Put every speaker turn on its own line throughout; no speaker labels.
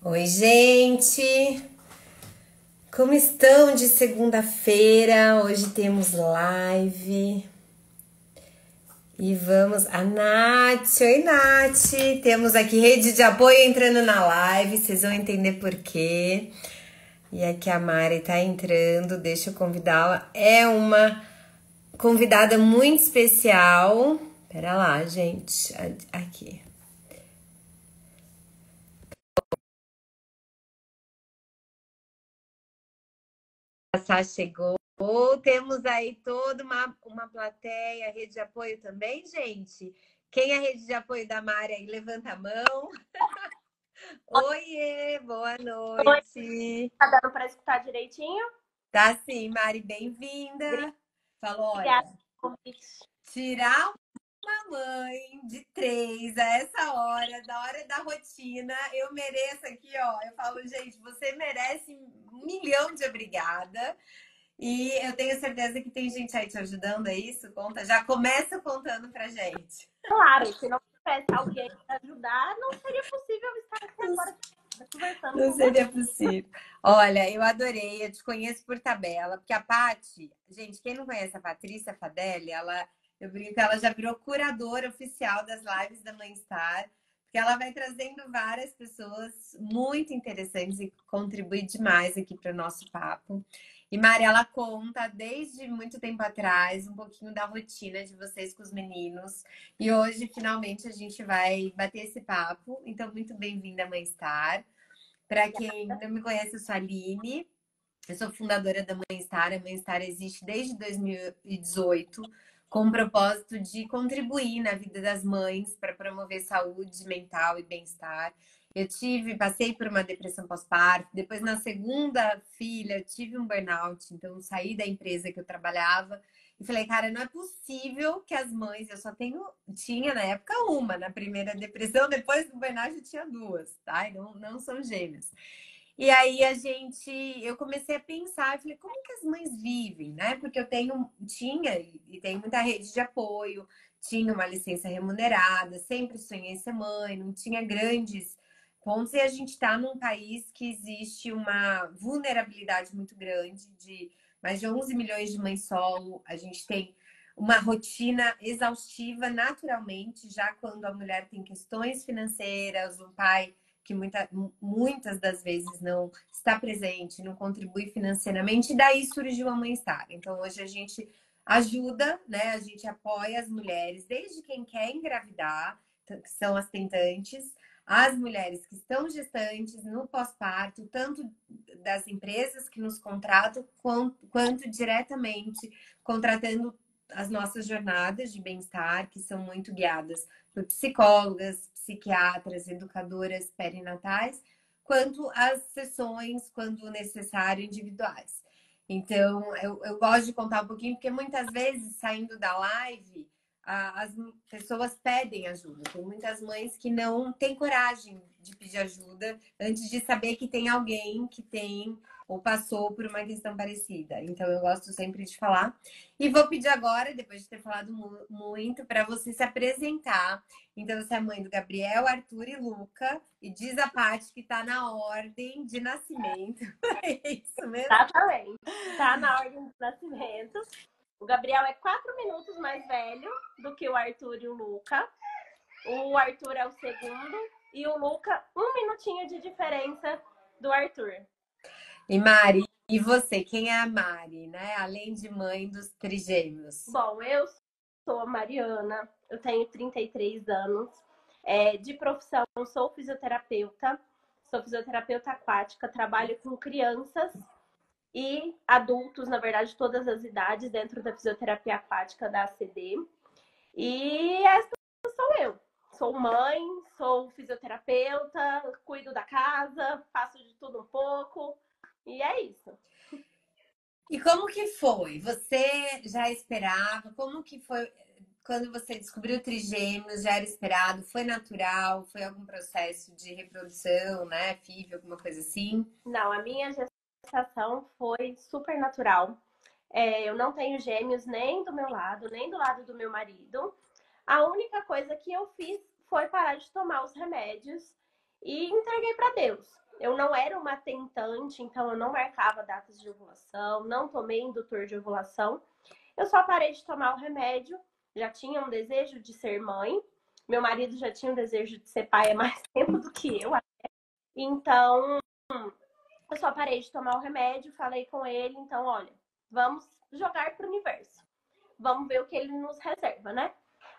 Oi, gente! Como estão de segunda-feira? Hoje temos live e vamos. A Nath! Oi, Nath! Temos aqui rede de apoio entrando na live, vocês vão entender por quê. E aqui a Mari tá entrando, deixa eu convidá-la. É uma convidada muito especial. Pera lá, gente. Aqui. A Sá chegou. Temos aí toda uma plateia, rede de apoio também, gente. Quem é a rede de apoio da Mari aí? Levanta a mão. Oiê, boa
Oi,
noite.
tá dando para escutar direitinho?
Tá sim, Mari, bem-vinda. Falou,
Obrigada
olha,
pelo convite.
tirar uma mãe de 3 a essa hora, da hora da rotina, eu mereço aqui, ó. Eu falo, gente, você merece 1 milhão de obrigada. E eu tenho certeza que tem gente aí te ajudando, é isso? Conta, já começa contando pra gente.
Claro, se não tivesse alguém para ajudar, não seria possível estar aqui
Não,
agora conversando
não
com você.
seria possível. Olha, eu adorei, eu te conheço por tabela, porque a Paty, gente, quem não conhece a Patrícia Fadelli, eu brinco que ela já virou curadora oficial das lives da Mãe Star, porque ela vai trazendo várias pessoas muito interessantes e contribui demais aqui para o nosso papo. E Mari, ela conta desde muito tempo atrás um pouquinho da rotina de vocês com os meninos. E hoje, finalmente, a gente vai bater esse papo. Então, muito bem-vinda, Mãe Star. Para quem não me conhece, eu sou a Aline. Eu sou fundadora da Mãe Star. A Mãe Star existe desde 2018 com o propósito de contribuir na vida das mães para promover saúde mental e bem-estar. Passei por uma depressão pós-parto, depois na segunda filha tive um burnout, então saí da empresa que eu trabalhava e falei, cara, não é possível que as mães, tinha na época uma, na primeira depressão, depois do burnout eu tinha duas, tá? E não são gêmeas. E aí eu comecei a pensar, eu falei, como que as mães vivem, né? Porque tinha e tenho muita rede de apoio, tinha uma licença remunerada, sempre sonhei em ser mãe, não tinha grandes pontos, e a gente está num país que existe uma vulnerabilidade muito grande de mais de 11 milhões de mães solo, a gente tem uma rotina exaustiva naturalmente, já quando a mulher tem questões financeiras, um pai que muitas das vezes não está presente, não contribui financeiramente, e daí surgiu a Mãe Star. Então, hoje a gente ajuda, né? A gente apoia as mulheres, desde quem quer engravidar, que são as tentantes, as mulheres que estão gestantes no pós-parto, tanto das empresas que nos contratam, quanto diretamente contratando as nossas jornadas de bem-estar, que são muito guiadas por psicólogas, psiquiatras, educadoras perinatais, quanto às sessões, quando necessário, individuais. Então, eu gosto de contar um pouquinho, porque muitas vezes, saindo da live, as pessoas pedem ajuda. Tem muitas mães que não têm coragem de pedir ajuda antes de saber que tem alguém que tem ou passou por uma questão parecida. Então, eu gosto sempre de falar. E vou pedir agora, depois de ter falado muito, para você se apresentar. Então, você é mãe do Gabriel, Arthur e Luca. E diz a Paty que está na ordem de nascimento. É isso mesmo?
Exatamente. Tá na ordem dos nascimentos. O Gabriel é 4 minutos mais velho do que o Arthur e o Luca. O Arthur é o segundo e o Luca, 1 minutinho de diferença do Arthur.
E Mari, e você? Quem é a Mari, né? Além de mãe dos trigêmeos.
Bom, eu sou a Mariana, eu tenho 33 anos. De profissão, sou fisioterapeuta aquática, trabalho com crianças e adultos, na verdade, todas as idades, dentro da fisioterapia aquática da ACD. E essa sou eu. Sou mãe, sou fisioterapeuta, cuido da casa, faço de tudo um pouco, e é isso.
E como que foi? Você já esperava? Como que foi quando você descobriu trigêmeos? Já era esperado? Foi natural? Foi algum processo de reprodução, né? FIV, alguma coisa assim?
Não, a minha gestação foi super natural. Eu não tenho gêmeos nem do meu lado, nem do lado do meu marido. A única coisa que eu fiz foi parar de tomar os remédios e entreguei para Deus. Eu não era uma tentante, então eu não marcava datas de ovulação, não tomei indutor de ovulação. Eu só parei de tomar o remédio, já tinha um desejo de ser mãe. Meu marido já tinha um desejo de ser pai há mais tempo do que eu. Então, eu só parei de tomar o remédio, falei com ele, então, olha, vamos jogar pro universo. Vamos ver o que ele nos reserva, né?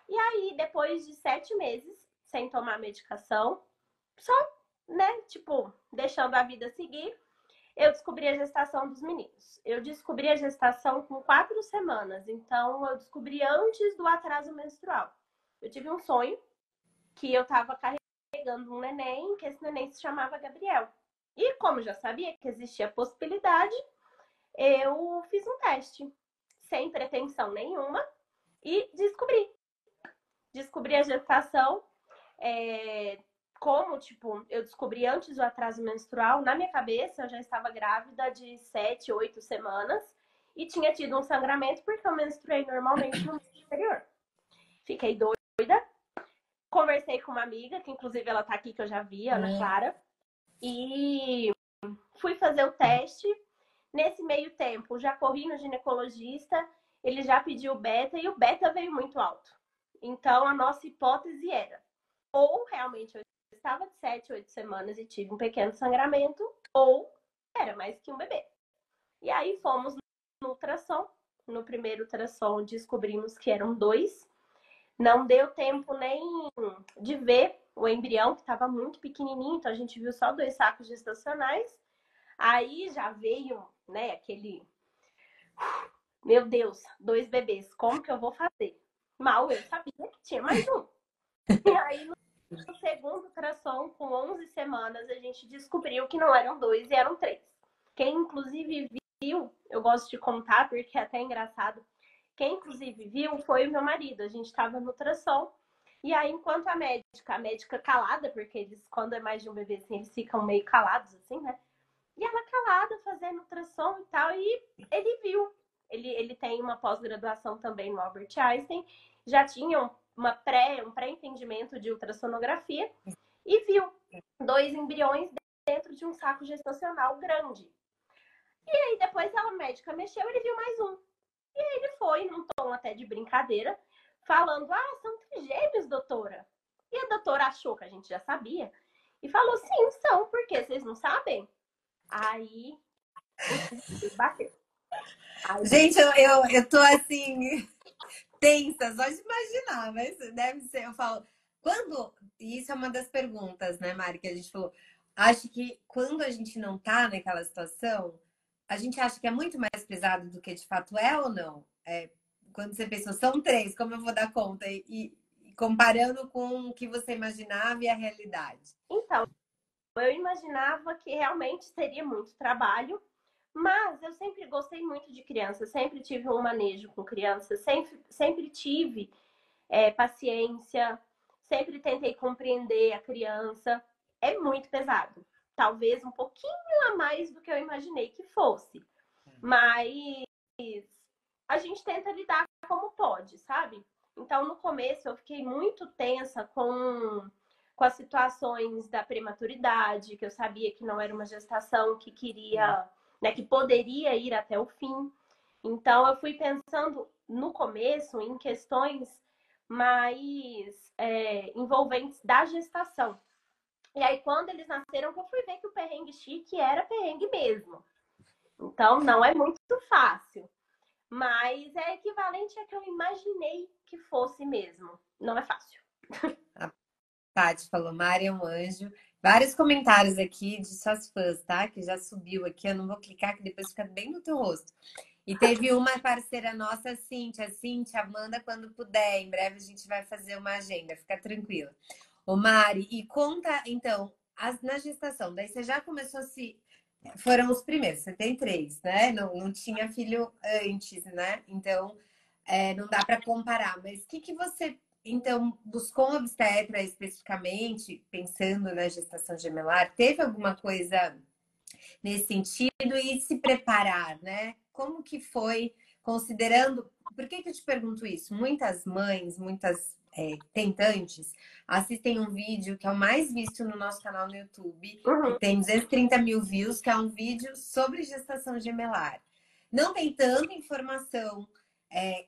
E aí, depois de 7 meses sem tomar medicação, só, né, tipo, deixando a vida seguir, eu descobri a gestação dos meninos. Eu descobri a gestação com 4 semanas, então eu descobri antes do atraso menstrual. Eu tive um sonho que eu tava carregando um neném, que esse neném se chamava Gabriel. E como eu já sabia que existia a possibilidade, eu fiz um teste, sem pretensão nenhuma, e descobri a gestação. Como, tipo, eu descobri antes do atraso menstrual, na minha cabeça eu já estava grávida de 7, 8 semanas e tinha tido um sangramento porque eu menstruei normalmente no mês anterior. Fiquei doida, conversei com uma amiga, que inclusive ela tá aqui, que eu já vi, Ana Clara, e fui fazer o teste. Nesse meio tempo, já corri no ginecologista, ele já pediu beta e o beta veio muito alto. Então, a nossa hipótese era, ou realmente eu estava de 7, 8 semanas e tive um pequeno sangramento, ou era mais que um bebê. E aí fomos no ultrassom. No primeiro ultrassom descobrimos que eram 2. Não deu tempo nem de ver o embrião, que estava muito pequenininho, então a gente viu só 2 sacos gestacionais. Aí já veio, né, aquele... Meu Deus, 2 bebês, como que eu vou fazer? Mal eu sabia que tinha mais um. E aí, no segundo ultrassom, com 11 semanas, a gente descobriu que não eram 2 e eram 3. Quem, inclusive, viu, eu gosto de contar porque é até engraçado, quem, inclusive, viu foi o meu marido. A gente estava no ultrassom. E aí, enquanto a médica calada, porque eles, quando é mais de um bebê, assim, eles ficam meio calados, assim, né? E ela calada, fazendo ultrassom e tal, e ele viu. Ele tem uma pós-graduação também no Albert Einstein, já tinha um pré-entendimento de ultrassonografia, e viu 2 embriões dentro de um saco gestacional grande. E aí depois a médica mexeu, ele viu mais um. E aí ele foi, num tom até de brincadeira, falando, são trigêmeos, doutora. E a doutora achou que a gente já sabia, e falou, sim, são, porque vocês não sabem? Aí o bateu. Aí,
Gente, eu tô assim, tensa, só de imaginar, mas deve ser. Eu falo, quando. E isso é uma das perguntas, né, Mari, que a gente falou. Acho que quando a gente não tá naquela situação, a gente acha que é muito mais pesado do que de fato é ou não? Quando você pensou, são 3, como eu vou dar conta? E comparando com o que você imaginava e a realidade.
então, eu imaginava que realmente seria muito trabalho, mas eu sempre gostei muito de criança, sempre tive um manejo com criança, sempre tive paciência, sempre tentei compreender a criança. É muito pesado. Talvez um pouquinho a mais do que eu imaginei que fosse. Mas a gente tenta lidar como pode, sabe? Então, no começo, eu fiquei muito tensa com as situações da prematuridade, que eu sabia que não era uma gestação que queria, né, que poderia ir até o fim. Então, eu fui pensando no começo em questões mais envolventes da gestação. E aí, quando eles nasceram, eu fui ver que o perrengue chique era perrengue mesmo. Então, não é muito fácil. Mas é equivalente a que eu imaginei que fosse mesmo. Não é fácil.
A Tati falou, Mari é um anjo. Vários comentários aqui de suas fãs, tá? Que já subiu aqui. Eu não vou clicar, que depois fica bem no teu rosto. E teve uma parceira nossa, Cíntia. Cíntia, manda quando puder. Em breve a gente vai fazer uma agenda. Fica tranquila. Ô, Mari, e conta, então, na gestação. Daí você já começou a se... Foram os primeiros, você tem 3, né? Não tinha filho antes, né? Então, não dá para comparar. Mas o que você, então, buscou um obstetra especificamente, pensando na gestação gemelar? Teve alguma coisa nesse sentido? E se preparar, né? Como que foi, considerando... Por que eu te pergunto isso? Muitas mães, muitas tentantes, assistem um vídeo que é o mais visto no nosso canal no YouTube, que
Uhum.
tem 230 mil views, que é um vídeo sobre gestação gemelar. Não tem tanta informação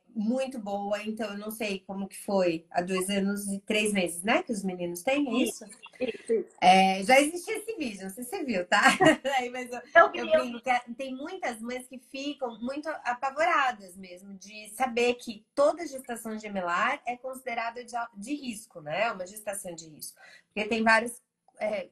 muito boa, então eu não sei como que foi há 2 anos e 3 meses, né? Que os meninos têm, é isso?
Isso.
Já existia esse vídeo, não sei se você viu, tá? Mas eu
Eu
brinco
vi.
que tem muitas mães que ficam muito apavoradas mesmo de saber que toda gestação gemelar é considerada de risco, né? Uma gestação de risco. Porque tem várias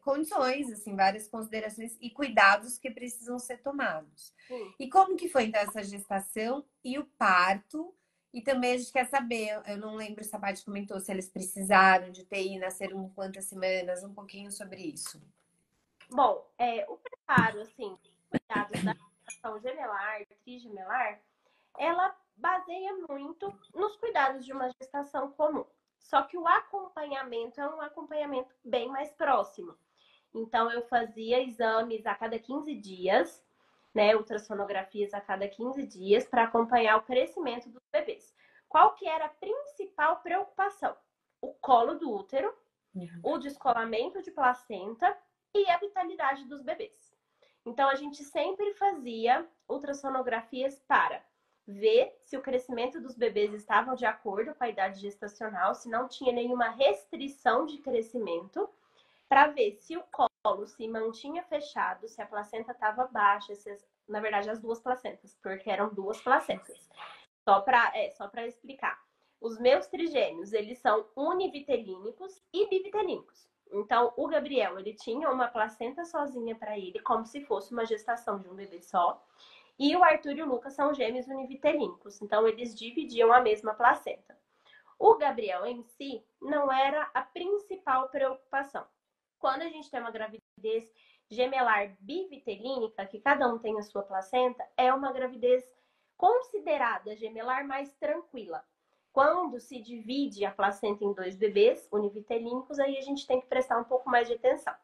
condições, assim, várias considerações e cuidados que precisam ser tomados.
Sim.
E como que foi, então, essa gestação e o parto? E também a gente quer saber, eu não lembro se a Paty comentou se eles precisaram de TI, nasceram com quantas semanas, um pouquinho sobre isso.
Bom, o preparo, assim, cuidados da gestação gemelar, trigemelar, ela baseia muito nos cuidados de uma gestação comum. Só que o acompanhamento é um acompanhamento bem mais próximo. Então, eu fazia exames a cada 15 dias, né, ultrassonografias a cada 15 dias para acompanhar o crescimento dos bebês. Qual que era a principal preocupação? O colo do útero, o descolamento de placenta e a vitalidade dos bebês. Então, a gente sempre fazia ultrassonografias para ver se o crescimento dos bebês estava de acordo com a idade gestacional, se não tinha nenhuma restrição de crescimento, para ver se o colo se mantinha fechado, se a placenta estava baixa, na verdade, as duas placentas, porque eram duas placentas. Só para explicar. Os meus trigêmeos, eles são univitelínicos e bivitelínicos. Então, o Gabriel, ele tinha uma placenta sozinha para ele, como se fosse uma gestação de um bebê só. E o Arthur e o Lucas são gêmeos univitelínicos. Então, eles dividiam a mesma placenta. O Gabriel em si não era a principal preocupação. Quando a gente tem uma gravidez gemelar bivitelínica, que cada um tem a sua placenta, é uma gravidez considerada gemelar mais tranquila. Quando se divide a placenta em dois bebês univitelínicos, aí a gente tem que prestar um pouco mais de atenção.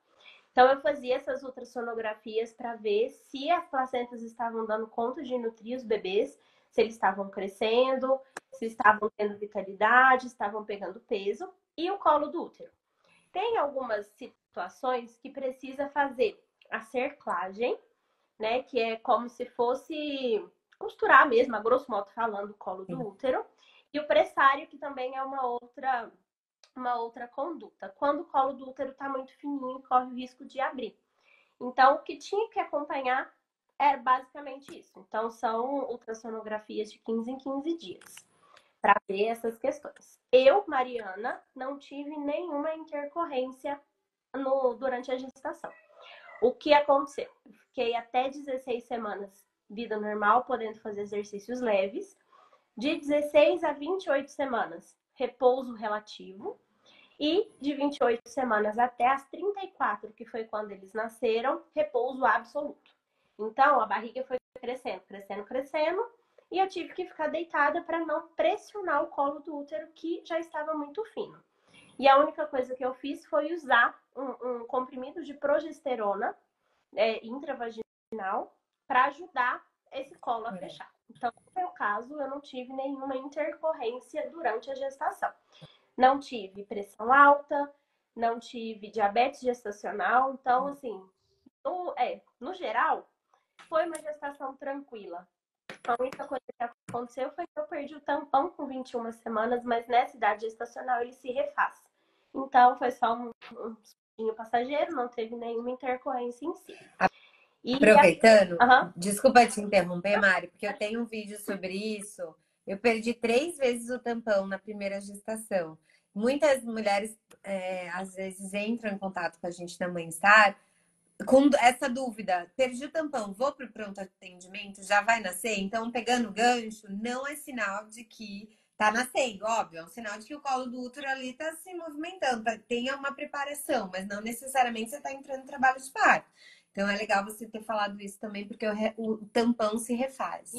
Então, eu fazia essas ultrassonografias para ver se as placentas estavam dando conta de nutrir os bebês, se eles estavam crescendo, se estavam tendo vitalidade, estavam pegando peso, e o colo do útero. Tem algumas situações que precisa fazer a cerclagem, né? Que é como se fosse costurar mesmo, a grosso modo falando, o colo do útero. E o pressário, que também é uma outra conduta. Quando o colo do útero está muito fininho, corre o risco de abrir. Então, o que tinha que acompanhar era basicamente isso. Então, são ultrassonografias de 15 em 15 dias para ver essas questões. Eu, Mariana, não tive nenhuma intercorrência durante a gestação. O que aconteceu? Eu fiquei até 16 semanas vida normal, podendo fazer exercícios leves. De 16 a 28 semanas, repouso relativo. E de 28 semanas até as 34, que foi quando eles nasceram, repouso absoluto. Então, a barriga foi crescendo, crescendo, crescendo. E eu tive que ficar deitada para não pressionar o colo do útero, que já estava muito fino. E a única coisa que eu fiz foi usar um comprimido de progesterona intravaginal para ajudar esse colo a fechar. Então, no meu caso, eu não tive nenhuma intercorrência durante a gestação. Não tive pressão alta, não tive diabetes gestacional. Então, assim, no geral, foi uma gestação tranquila. A única coisa que aconteceu foi que eu perdi o tampão com 21 semanas, mas nessa idade gestacional ele se refaz. Então, foi só um sustinho passageiro, não teve nenhuma intercorrência em si.
Aproveitando, desculpa te interromper, Mari, porque eu tenho um vídeo sobre isso. Eu perdi 3 vezes o tampão na primeira gestação. Muitas mulheres, às vezes, entram em contato com a gente na Mãe-Star com essa dúvida. Perdi o tampão, vou para o pronto atendimento? Já vai nascer? Então, pegando o gancho, não é sinal de que tá nascendo, óbvio. É um sinal de que o colo do útero ali tá se movimentando. Tem uma preparação, mas não necessariamente você tá entrando em trabalho de parto. Então, é legal você ter falado isso também, porque o tampão se refaz.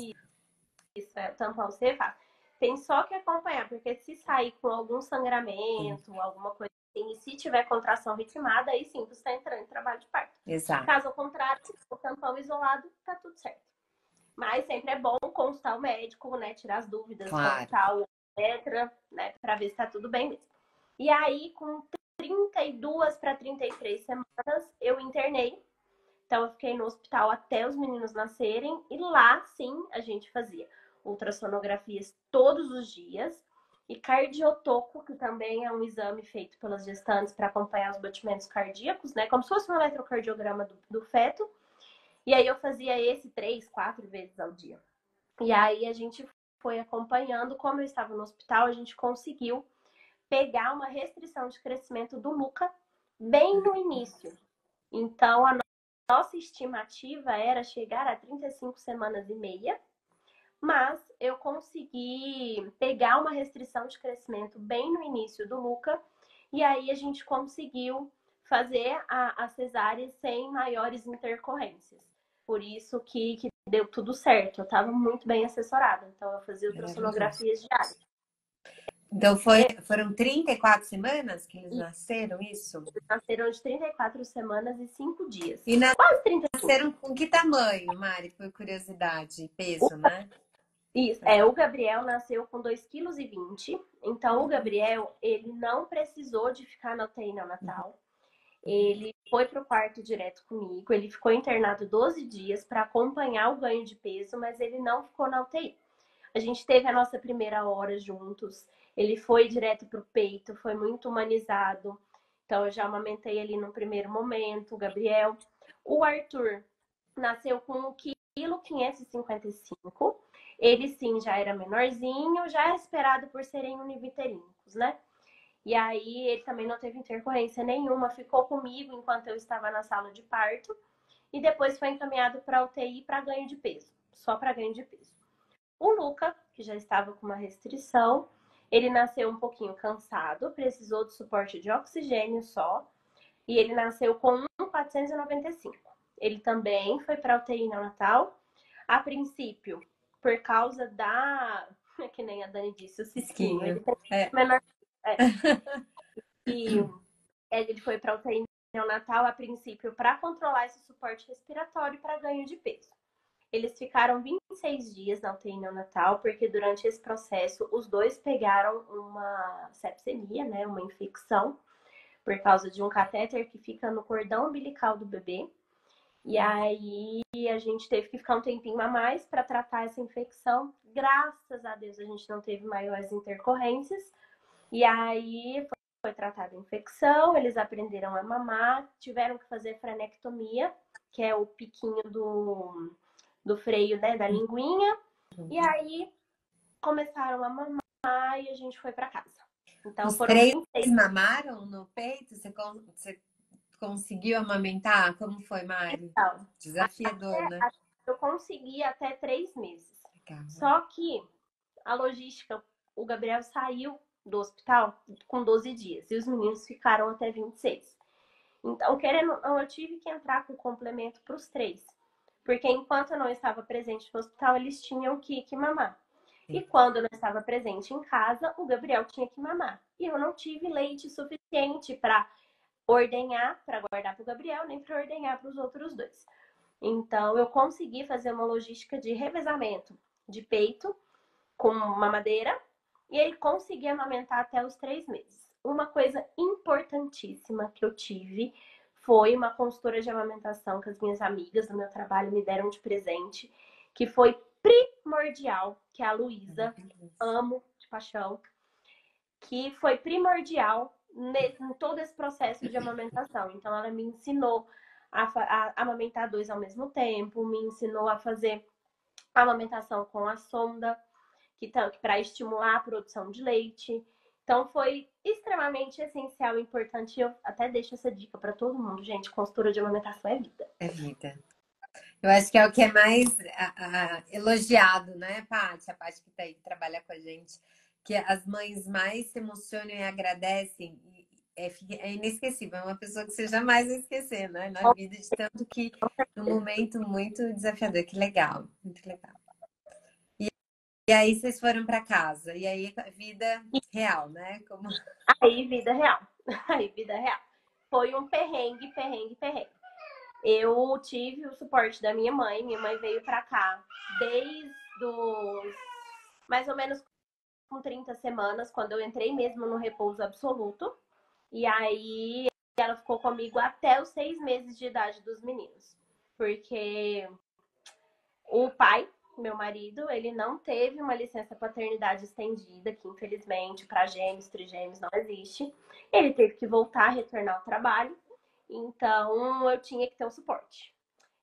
Isso, o tampão se refaz. Tem só que acompanhar, porque se sair com algum sangramento, alguma coisa assim, e se tiver contração ritmada, aí sim, você está entrando em trabalho de parto.
Exato.
Caso contrário, o tampão isolado, tá tudo certo. Mas sempre é bom consultar o médico, né? Tirar as dúvidas,
claro.
consultar entra, né, para ver se tá tudo bem mesmo. E aí, com 32 para 33 semanas, eu internei. Então, eu fiquei no hospital até os meninos nascerem. E lá, sim, a gente fazia ultrassonografias todos os dias. E cardiotoco, que também é um exame feito pelas gestantes para acompanhar os batimentos cardíacos, né? Como se fosse um eletrocardiograma do feto. E aí eu fazia esse 3, 4 vezes ao dia. E aí a gente foi acompanhando. Como eu estava no hospital, a gente conseguiu pegar uma restrição de crescimento do Luca bem no início. Então, a nossa estimativa era chegar a 35 semanas e meia, mas eu consegui pegar uma restrição de crescimento bem no início do Luca, e aí a gente conseguiu fazer a cesárea sem maiores intercorrências. Por isso que deu tudo certo. Eu estava muito bem assessorada, então eu fazia ultrassonografias diárias.
Então foram 34 semanas que eles nasceram, isso?
Eles nasceram de 34 semanas e 5 dias.
E
quase 35.
Nasceram com que tamanho, Mari? Por curiosidade, peso, né?
Isso, o Gabriel nasceu com 2,20 kg. Então, o Gabriel, ele não precisou de ficar na UTI neonatal. Ele foi pro quarto direto comigo. Ele ficou internado 12 dias para acompanhar o ganho de peso, mas ele não ficou na UTI. A gente teve a nossa primeira hora juntos. Ele foi direto pro peito, foi muito humanizado. Então, eu já amamentei ali no primeiro momento, o Gabriel. O Arthur nasceu com 1,555 kg. Ele sim já era menorzinho, já era esperado por serem univitelinos, né? E aí ele também não teve intercorrência nenhuma, ficou comigo enquanto eu estava na sala de parto e depois foi encaminhado para UTI para ganho de peso, só para ganho de peso. O Luca, que já estava com uma restrição, ele nasceu um pouquinho cansado, precisou de suporte de oxigênio só, e ele nasceu com 1,495. Ele também foi para UTI neonatal. A princípio, por causa da... que nem a Dani disse, o cisquinho. Ele tem menor... E ele foi para UTI neonatal, a princípio, para controlar esse suporte respiratório para ganho de peso. Eles ficaram 26 dias na UTI neonatal, porque durante esse processo, os dois pegaram uma sepsemia, né, uma infecção, por causa de um catéter que fica no cordão umbilical do bebê. E aí a gente teve que ficar um tempinho a mais para tratar essa infecção. Graças a Deus a gente não teve maiores intercorrências. E aí foi tratada a infecção, eles aprenderam a mamar, tiveram que fazer frenectomia, que é o piquinho do freio, né, da linguinha. E aí começaram a mamar e a gente foi para casa. Então
os
foram
3 mamaram no peito? Você conseguiu amamentar? Como foi, Mari?
Então,
desafiador, né?
Eu consegui até 3 meses.
Legal.
Só que a logística, o Gabriel saiu do hospital com 12 dias e os meninos ficaram até 26. Então, querendo ou não, eu tive que entrar com complemento para os 3. Porque enquanto eu não estava presente no hospital, eles tinham que mamar. Sim. E quando eu não estava presente em casa, o Gabriel tinha que mamar. E eu não tive leite suficiente para ordenhar, para guardar para o Gabriel, nem para ordenhar para os outros 2. Então, eu consegui fazer uma logística de revezamento de peito com mamadeira e ele conseguia amamentar até os 3 meses. Uma coisa importantíssima que eu tive foi uma consultora de amamentação que as minhas amigas do meu trabalho me deram de presente, que foi primordial, que é a Luísa, amo de paixão, que foi primordial em todo esse processo de amamentação. Então, ela me ensinou a amamentar 2 ao mesmo tempo, me ensinou a fazer a amamentação com a sonda, que para estimular a produção de leite. Então, foi extremamente essencial e importante. Eu até deixo essa dica para todo mundo, gente. Consultora de amamentação é vida.
É vida. Eu acho que é o que é mais elogiado, né, Paty? A Paty que tá aí, que trabalha com a gente. Que as mães mais se emocionam e agradecem. É inesquecível. É uma pessoa que você jamais vai esquecer, né? Na vida, de tanto que num momento muito desafiador. Que legal. Muito legal. E aí vocês foram para casa. E aí vida real, né? Como...
Aí, vida real. Aí, vida real. Foi um perrengue. Eu tive o suporte da minha mãe. Minha mãe veio para cá desde os mais ou menos com 30 semanas, quando eu entrei mesmo no repouso absoluto. E aí ela ficou comigo até os 6 meses de idade dos meninos. Porque o pai, meu marido, ele não teve uma licença paternidade estendida, que infelizmente para gêmeos, trigêmeos não existe. Ele teve que voltar, retornar ao trabalho. Então eu tinha que ter um suporte.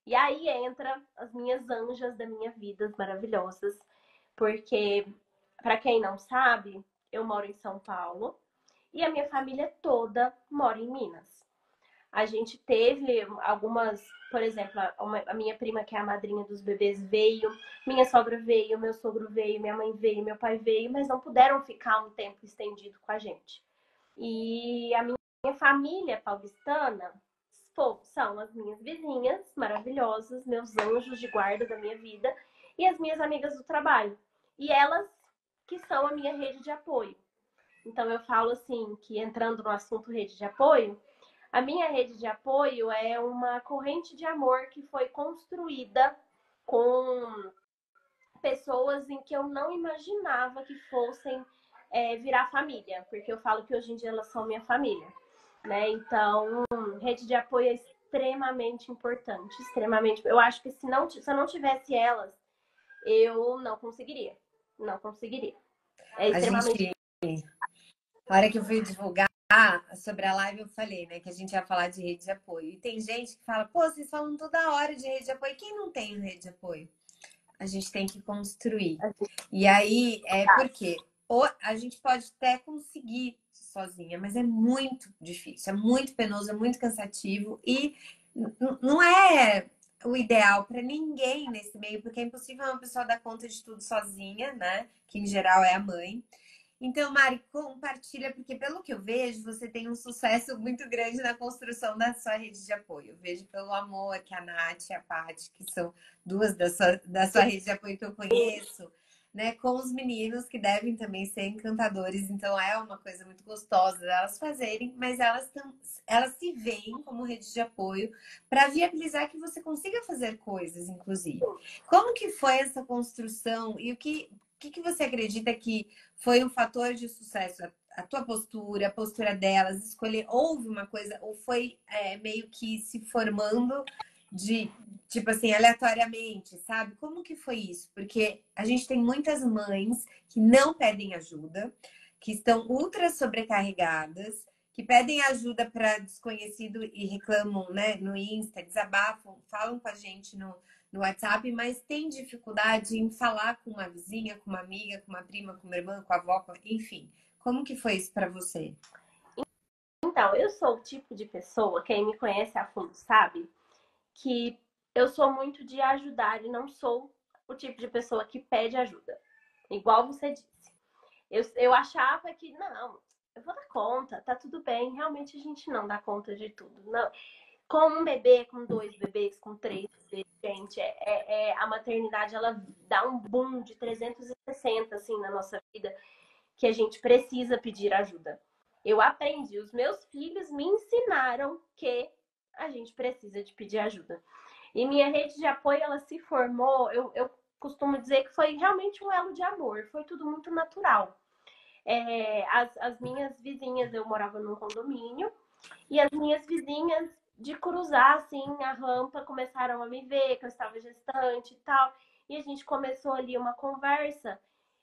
E aí entra as minhas anjas da minha vida, as maravilhosas. Porque, para quem não sabe, eu moro em São Paulo e a minha família toda mora em Minas. A gente teve algumas, por exemplo, a minha prima, que é a madrinha dos bebês, veio, minha sogra veio, meu sogro veio, minha mãe veio, meu pai veio, mas não puderam ficar um tempo estendido com a gente. E a minha família paulistana são as minhas vizinhas maravilhosas, meus anjos de guarda da minha vida e as minhas amigas do trabalho. E elas que são a minha rede de apoio. Então eu falo assim, que entrando no assunto rede de apoio, a minha rede de apoio é uma corrente de amor que foi construída com pessoas em que eu não imaginava que fossem virar família, porque eu falo que hoje em dia elas são minha família, né? Então, rede de apoio é extremamente importante, extremamente. Eu acho que se eu não tivesse elas, eu não conseguiria, não conseguiria. É
A
extremamente.
gente, na hora que eu fui divulgar sobre a live, eu falei, né, que a gente ia falar de rede de apoio. E tem gente que fala, pô, vocês falam toda hora de rede de apoio. Quem não tem rede de apoio? A gente tem que construir. E aí, porque a gente pode até conseguir sozinha, mas é muito difícil, é muito penoso, é muito cansativo e não é o ideal para ninguém nesse meio, porque é impossível uma pessoa dar conta de tudo sozinha, né? Que em geral é a mãe. Então, Mari, compartilha, porque pelo que eu vejo, você tem um sucesso muito grande na construção da sua rede de apoio. Eu vejo pelo amor que a Nath e a Paty, que são duas da sua rede de apoio que eu conheço, né? Com os meninos que devem também ser encantadores. Então, é uma coisa muito gostosa delas fazerem, mas elas se veem como rede de apoio para viabilizar que você consiga fazer coisas, inclusive. Como que foi essa construção e o que você acredita que foi um fator de sucesso? A tua postura, a postura delas, escolher, houve uma coisa, ou foi meio que se formando de, tipo assim, aleatoriamente, sabe? Como que foi isso? Porque a gente tem muitas mães que não pedem ajuda, que estão ultra sobrecarregadas, que pedem ajuda para desconhecido e reclamam, né, no Insta, desabafam, falam com a gente no WhatsApp, mas tem dificuldade em falar com uma vizinha, com uma amiga, com uma prima, com uma irmã, com a avó, enfim. Como que foi isso para você?
Então, eu sou o tipo de pessoa, quem me conhece a fundo sabe, que eu sou muito de ajudar e não sou o tipo de pessoa que pede ajuda. Igual você disse. Eu achava que, não, eu vou dar conta, tá tudo bem. Realmente a gente não dá conta de tudo. Não. Com um bebê, com 2 bebês, com 3 bebês, gente, a maternidade, ela dá um boom de 360, assim, na nossa vida, que a gente precisa pedir ajuda. Eu aprendi, os meus filhos me ensinaram que a gente precisa de pedir ajuda. E minha rede de apoio, ela se formou, eu costumo dizer que foi realmente um elo de amor, foi tudo muito natural. As minhas vizinhas, eu morava num condomínio, e as minhas vizinhas, de cruzar, assim, a rampa, começaram a me ver, que eu estava gestante e tal, e a gente começou ali uma conversa,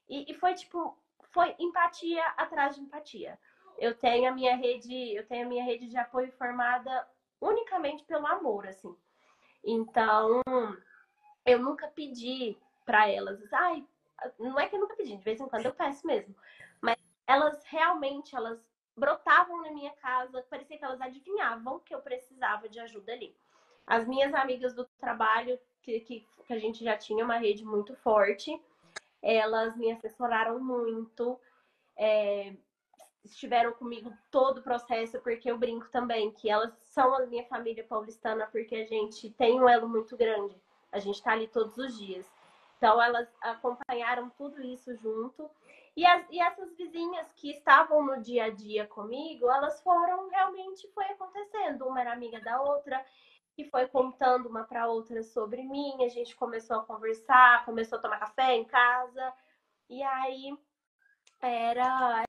e foi tipo, foi empatia atrás de empatia. Eu tenho a minha rede de apoio formada unicamente pelo amor, assim. Então, eu nunca pedi para elas, ai, não é que eu nunca pedi, de vez em quando eu peço mesmo, mas elas brotavam na minha casa, parecia que elas adivinhavam que eu precisava de ajuda ali. As minhas amigas do trabalho, que a gente já tinha uma rede muito forte, elas me assessoraram muito, estiveram comigo todo o processo, porque eu brinco também que elas são a minha família paulistana, porque a gente tem um elo muito grande. A gente está ali todos os dias. Então, elas acompanharam tudo isso junto. E essas vizinhas que estavam no dia a dia comigo, elas foram, realmente foi acontecendo. Uma era amiga da outra, e foi contando uma para outra sobre mim. A gente começou a conversar, começou a tomar café em casa. E aí Era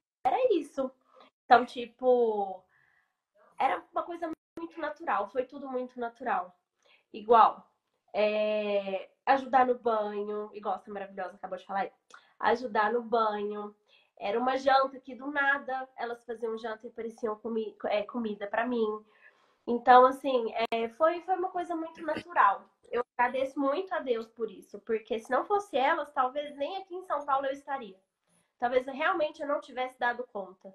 isso. Então, tipo, era uma coisa muito natural, foi tudo muito natural. Igual, ajudar no banho, igual essa maravilhosa acabou de falar aí. Ajudar no banho. Era uma janta que do nada elas faziam janta e ofereciam comida para mim. Então, assim, foi uma coisa muito natural. Eu agradeço muito a Deus por isso, porque se não fosse elas, talvez nem aqui em São Paulo eu estaria. Talvez realmente eu não tivesse dado conta.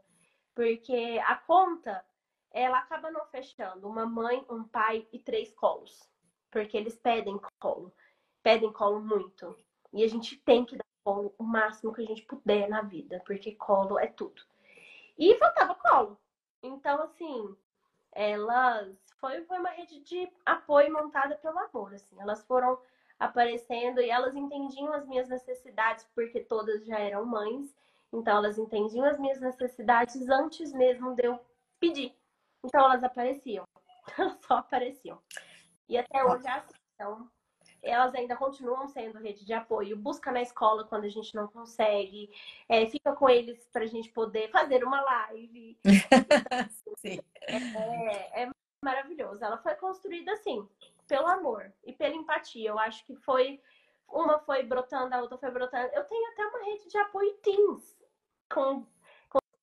Porque a conta, ela acaba não fechando. Uma mãe, um pai e 3 colos. Porque eles pedem colo muito. E a gente tem que dar colo o máximo que a gente puder na vida, porque colo é tudo. E faltava colo. Então, assim, elas foi uma rede de apoio montada pelo amor, assim. Elas foram aparecendo e elas entendiam as minhas necessidades porque todas já eram mães. Então elas entendiam as minhas necessidades antes mesmo de eu pedir. Então elas apareciam. Elas só apareciam. E até hoje é assim. Então, elas ainda continuam sendo rede de apoio, busca na escola quando a gente não consegue, fica com eles para a gente poder fazer uma live.
Sim.
É maravilhoso. Ela foi construída assim, pelo amor e pela empatia. Eu acho que uma foi brotando, a outra foi brotando. Eu tenho até uma rede de apoio teens com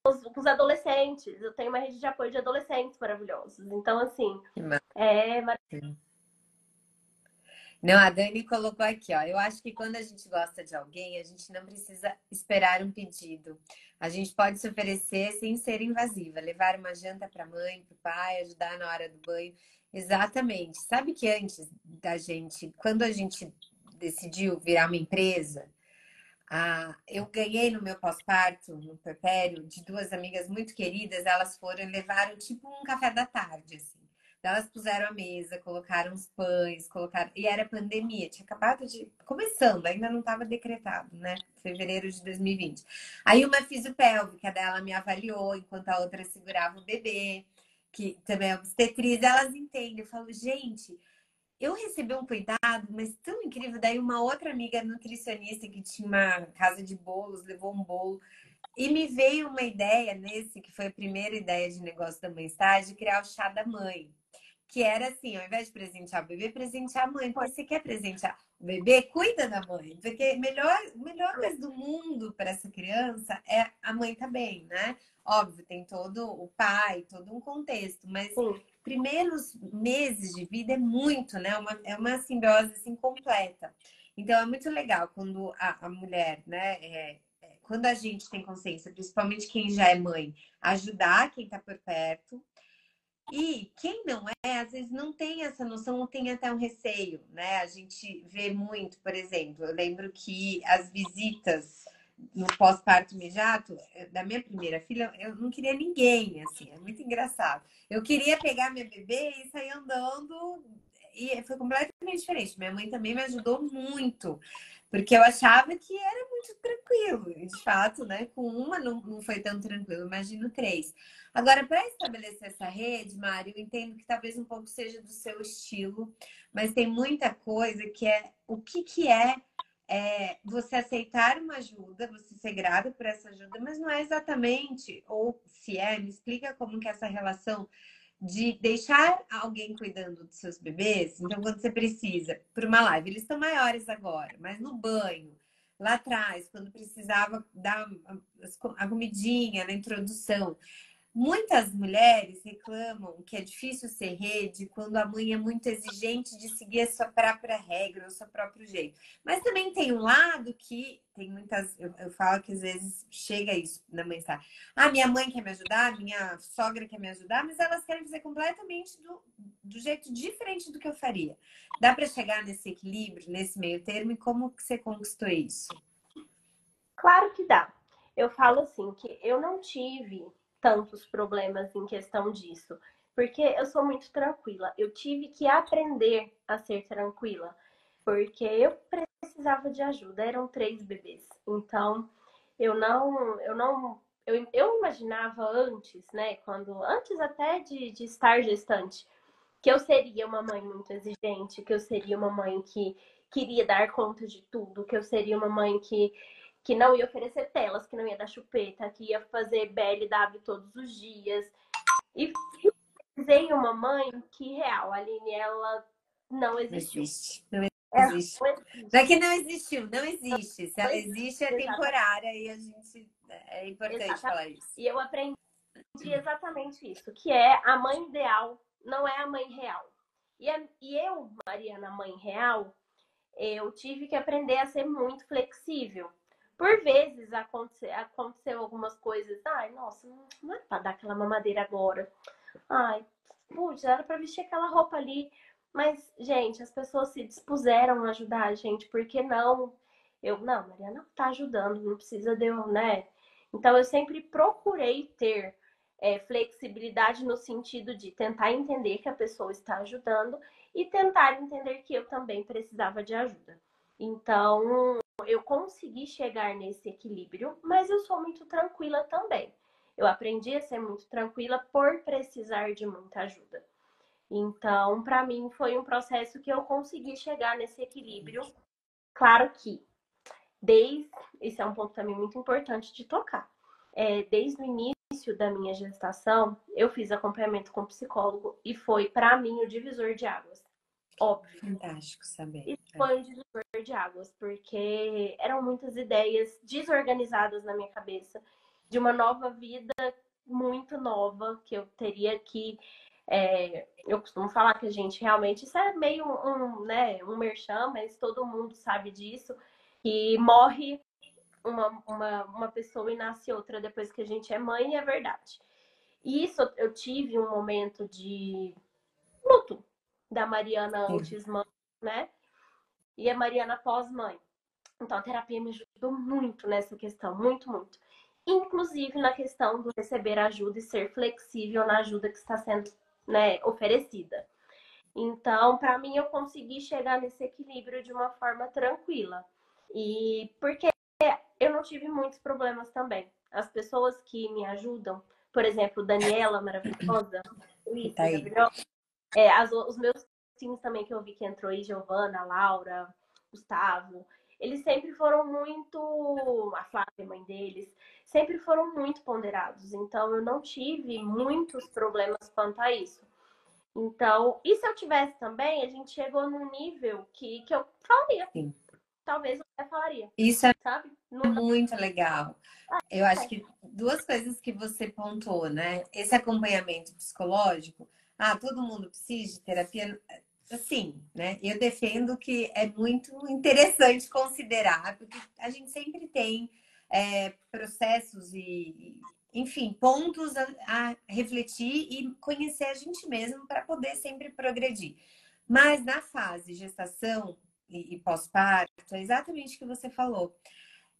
os adolescentes. Eu tenho uma rede de apoio de adolescentes maravilhosos. Então, assim, é
Sim. Não, a Dani colocou aqui, ó. Eu acho que quando a gente gosta de alguém, a gente não precisa esperar um pedido. A gente pode se oferecer sem ser invasiva, levar uma janta para a mãe, para o pai, ajudar na hora do banho. Exatamente. Sabe que antes da gente, quando a gente decidiu virar uma empresa, eu ganhei no meu pós-parto, no puerpério, de 2 amigas muito queridas. Elas foram e levaram tipo um café da tarde, assim. Elas puseram a mesa, colocaram os pães, colocaram. E era pandemia, tinha acabado de. Começando, ainda não estava decretado, né? Fevereiro de 2020. Aí uma fisiopélvica dela me avaliou, enquanto a outra segurava o bebê, que também é obstetriz. Elas entendem. Eu falo, gente, eu recebi um cuidado, mas tão incrível. Daí uma outra amiga nutricionista que tinha uma casa de bolos, levou um bolo. E me veio uma ideia nesse, que foi a primeira ideia de negócio da Mãe Estar, de criar o chá da mãe. Que era assim, ao invés de presentear o bebê, presentear a mãe. Porque você quer presentear o bebê, cuida da mãe. Porque a melhor coisa do mundo para essa criança é a mãe tá bem, né? Óbvio, tem todo o pai, todo um contexto, mas
sim.
primeiros meses de vida é muito, né? É uma simbiose assim completa. Então é muito legal quando a mulher, né? Quando a gente tem consciência, principalmente quem já é mãe, ajudar quem está por perto. E quem não é, às vezes não tem essa noção, ou tem até um receio, né? A gente vê muito, por exemplo, eu lembro que as visitas no pós-parto imediato da minha primeira filha, eu não queria ninguém, assim, é muito engraçado. Eu queria pegar minha bebê e sair andando, e foi completamente diferente. Minha mãe também me ajudou muito, porque eu achava que era muito tranquilo, e de fato, né? Com uma não foi tão tranquilo, imagino 3. Agora, para estabelecer essa rede, Mário, eu entendo que talvez um pouco seja do seu estilo, mas tem muita coisa que é o que é você aceitar uma ajuda, você ser grata por essa ajuda, mas não é exatamente, ou se é, me explica como que é essa relação de deixar alguém cuidando dos seus bebês. Então, quando você precisa, por uma live, eles estão maiores agora, mas no banho, lá atrás, quando precisava dar a comidinha na introdução. Muitas mulheres reclamam que é difícil ser rede quando a mãe é muito exigente de seguir a sua própria regra, o seu próprio jeito. Mas também tem um lado que tem muitas. Eu falo que às vezes chega isso na mãe estar. Minha mãe quer me ajudar, minha sogra quer me ajudar, mas elas querem fazer completamente do jeito diferente do que eu faria. Dá para chegar nesse equilíbrio, nesse meio termo, e como que você conquistou isso?
Claro que dá. Eu falo assim que eu não tive tantos problemas em questão disso, porque eu sou muito tranquila. Eu tive que aprender a ser tranquila, porque eu precisava de ajuda. Eram 3 bebês, então eu não imaginava antes, né? Antes até de estar gestante, que eu seria uma mãe muito exigente, que eu seria uma mãe que queria dar conta de tudo, que eu seria uma mãe que não ia oferecer telas, que não ia dar chupeta, que ia fazer BLW todos os dias. E veio uma mãe que, real, a Aline, ela não
Não
existiu.
existe. Não
Ela
existe.
não existe.
Não é que não existiu, não existe. Se ela
Não
existe, é
exatamente.
temporária e a gente. É importante
Exatamente.
falar isso.
E eu aprendi exatamente isso, que é a mãe ideal não é a mãe real. E eu, Mariana, mãe real, eu tive que aprender a ser muito flexível. Por vezes aconteceu algumas coisas. Ai, nossa, não é pra dar aquela mamadeira agora. Ai, putz, era pra vestir aquela roupa ali. Mas, gente, as pessoas se dispuseram a ajudar a gente. Por que não? Não, Mariana tá ajudando, não precisa de eu, né? Então, eu sempre procurei ter flexibilidade no sentido de tentar entender que a pessoa está ajudando e tentar entender que eu também precisava de ajuda. Então, eu consegui chegar nesse equilíbrio, mas eu sou muito tranquila também. Eu aprendi a ser muito tranquila por precisar de muita ajuda. Então, para mim, foi um processo que eu consegui chegar nesse equilíbrio. Claro que, esse é um ponto também muito importante de tocar. Desde o início da minha gestação, eu fiz acompanhamento com psicólogo e foi, para mim, o divisor de águas. Óbvio.
Fantástico saber.
Isso foi um divisor de águas, porque eram muitas ideias desorganizadas na minha cabeça de uma nova vida muito nova que eu teria que. Eu costumo falar que a gente realmente, isso é meio um merchan, mas todo mundo sabe disso, que morre uma pessoa e nasce outra depois que a gente é mãe, e é verdade. E isso eu tive um momento de luto da Mariana antes mãe, né? E a Mariana pós-mãe. Então, a terapia me ajudou muito nessa questão, muito, muito. Inclusive na questão do receber ajuda e ser flexível na ajuda que está sendo, né, oferecida. Então, para mim, eu consegui chegar nesse equilíbrio de uma forma tranquila. E porque eu não tive muitos problemas também. As pessoas que me ajudam, por exemplo, Daniela, maravilhosa, Luiz,
Tá aí.
maravilhosa, os meus times também que eu vi que entrou aí, Giovana, Laura, Gustavo, eles sempre foram muito, a Flávia, mãe deles, sempre foram muito ponderados. Então, eu não tive muitos problemas quanto a isso. Então, e se eu tivesse também, a gente chegou num nível que eu falaria.
Sim.
Talvez eu até falaria.
Isso é
sabe?
muito legal. Eu acho que duas coisas que você pontuou, né? Esse acompanhamento psicológico, todo mundo precisa de terapia. Assim, né? Eu defendo que é muito interessante considerar, porque a gente sempre tem processos enfim, pontos a refletir e conhecer a gente mesmo para poder sempre progredir. Mas na fase gestação e pós-parto, é exatamente o que você falou.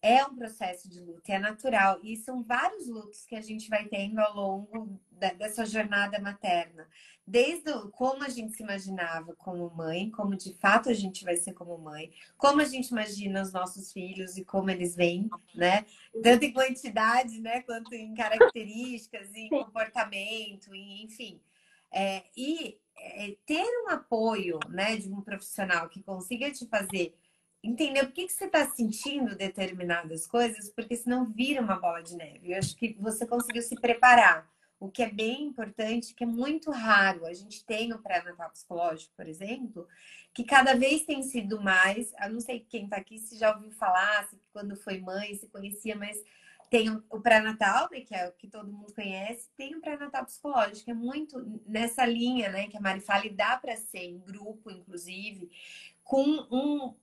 É um processo de luto, é natural. E são vários lutos que a gente vai tendo ao longo dessa jornada materna. Desde como a gente se imaginava como mãe, como de fato a gente vai ser como mãe, como a gente imagina os nossos filhos e como eles vêm, né? Tanto em quantidade, né? Quanto em características, em comportamento, enfim. Ter um apoio, né, de um profissional que consiga te fazer entender por que você está sentindo determinadas coisas, porque senão vira uma bola de neve. Eu acho que você conseguiu se preparar, o que é bem importante, que é muito raro. A gente tem o pré-natal psicológico, por exemplo, que cada vez tem sido mais. Eu não sei quem está aqui se já ouviu falar, se quando foi mãe, se conhecia, mas tem o pré-natal, né, que é o que todo mundo conhece, tem o pré-natal psicológico, que é muito nessa linha, né, que a Mari fala, e dá para ser em grupo, inclusive, com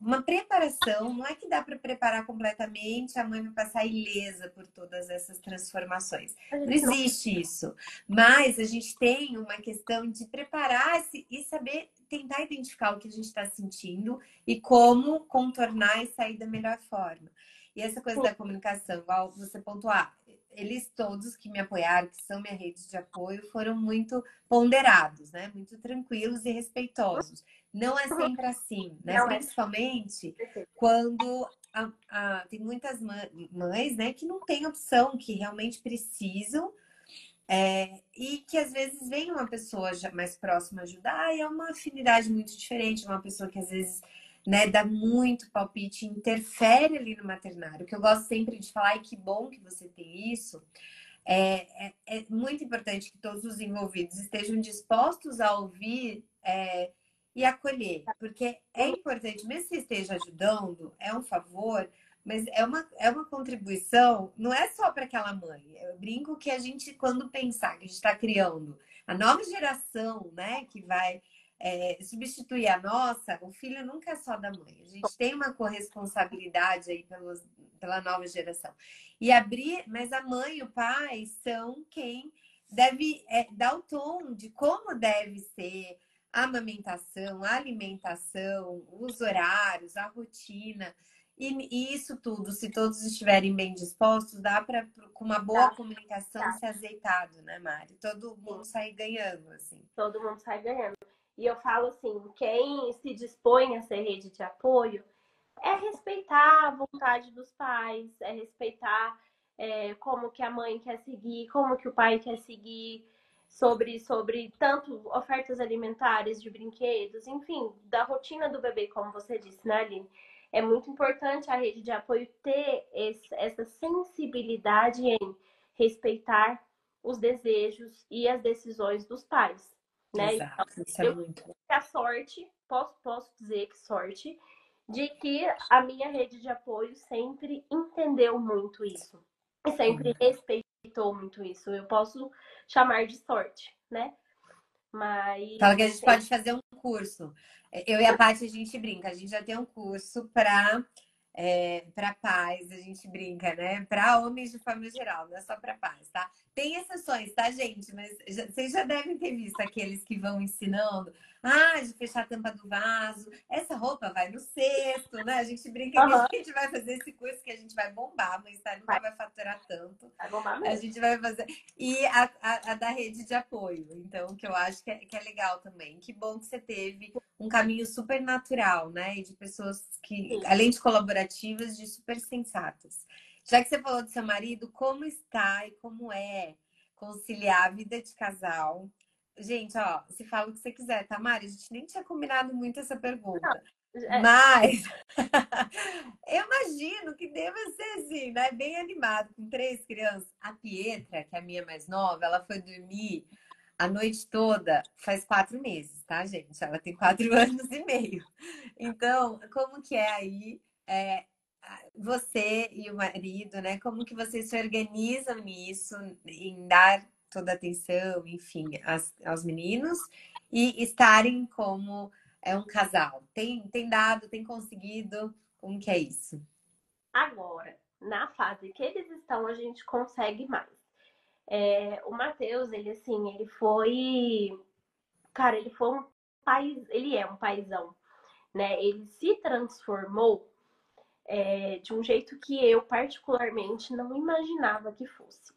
uma preparação. Não é que dá para preparar completamente, a mãe vai passar ilesa por todas essas transformações. Não existe isso. Mas a gente tem uma questão de preparar-se e saber tentar identificar o que a gente está sentindo e como contornar e sair da melhor forma. E essa coisa da comunicação, igual você pontuar, eles todos que me apoiaram, que são minha rede de apoio, foram muito ponderados, né? Muito tranquilos e respeitosos. Não é sempre assim, né?
Não
Principalmente quando tem muitas mães, né, que não têm opção, que realmente precisam, e que às vezes vem uma pessoa já mais próxima ajudar, e é uma afinidade muito diferente, uma pessoa que às vezes né, dá muito palpite, interfere ali no maternário. O que eu gosto sempre de falar, e que bom que você tem isso, é muito importante que todos os envolvidos estejam dispostos a ouvir e acolher, porque é importante, mesmo que você esteja ajudando, é um favor, mas é uma contribuição, não é só para aquela mãe. Eu brinco que a gente, quando pensar que a gente está criando a nova geração, né, que vai substituir a nossa, o filho nunca é só da mãe. A gente tem uma corresponsabilidade aí pela nova geração. E abrir, mas a mãe e o pai são quem deve dar o tom de como deve ser a amamentação, a alimentação, os horários, a rotina. E isso tudo, se todos estiverem bem dispostos, dá para, com uma boa comunicação, ser azeitado, né, Mari? Todo mundo sair ganhando, assim.
Todo mundo sai ganhando. E eu falo assim, quem se dispõe a ser rede de apoio é respeitar a vontade dos pais, é respeitar como que a mãe quer seguir, como que o pai quer seguir, sobre tanto ofertas alimentares, de brinquedos, enfim, da rotina do bebê, como você disse, né, Aline? É muito importante a rede de apoio ter essa sensibilidade em respeitar os desejos e as decisões dos pais, né? Então,
Exato, isso é
eu
muito.
tive a sorte, posso dizer que sorte, de que a minha rede de apoio sempre entendeu muito isso. E sempre respeitou muito isso. Eu posso chamar de sorte, né?
Fala
Mas
que a gente pode fazer um curso. Eu e a Paty, a gente brinca. A gente já tem um curso para pais, a gente brinca, né? Para homens de forma geral, não é só para pais, tá? Tem exceções, tá, gente? Mas vocês já devem ter visto aqueles que vão ensinando. Ah, de fechar a tampa do vaso. Essa roupa vai no cesto, né? A gente brinca que a gente vai fazer esse curso que a gente vai bombar, mas tá, nunca vai faturar tanto.
vai bombar
A
mesmo.
gente vai fazer. E a da rede de apoio. Então, que eu acho que é legal também. Que bom que você teve um caminho super natural, né? E de pessoas que,
Sim.
além de colaborativas, de super sensatas. Já que você falou do seu marido, como está e como é conciliar a vida de casal? Gente, ó, se fala o que você quiser, tá, Mari? A gente nem tinha combinado muito essa pergunta. Mas eu imagino que deva ser assim, né? Bem animado, com 3 crianças. A Pietra, que é a minha mais nova, ela foi dormir a noite toda faz 4 meses, tá, gente? Ela tem 4 anos e meio. Então, como que é aí você e o marido, né? Como que vocês se organizam nisso, em dar toda a atenção, enfim, aos meninos e estarem como um casal? Tem dado, tem conseguido? Como que é isso?
Agora, na fase que eles estão, a gente consegue mais. O Matheus, ele assim, ele foi. Cara, ele foi um país. Ele é um paizão, né? Ele se transformou de um jeito que eu, particularmente, não imaginava que fosse.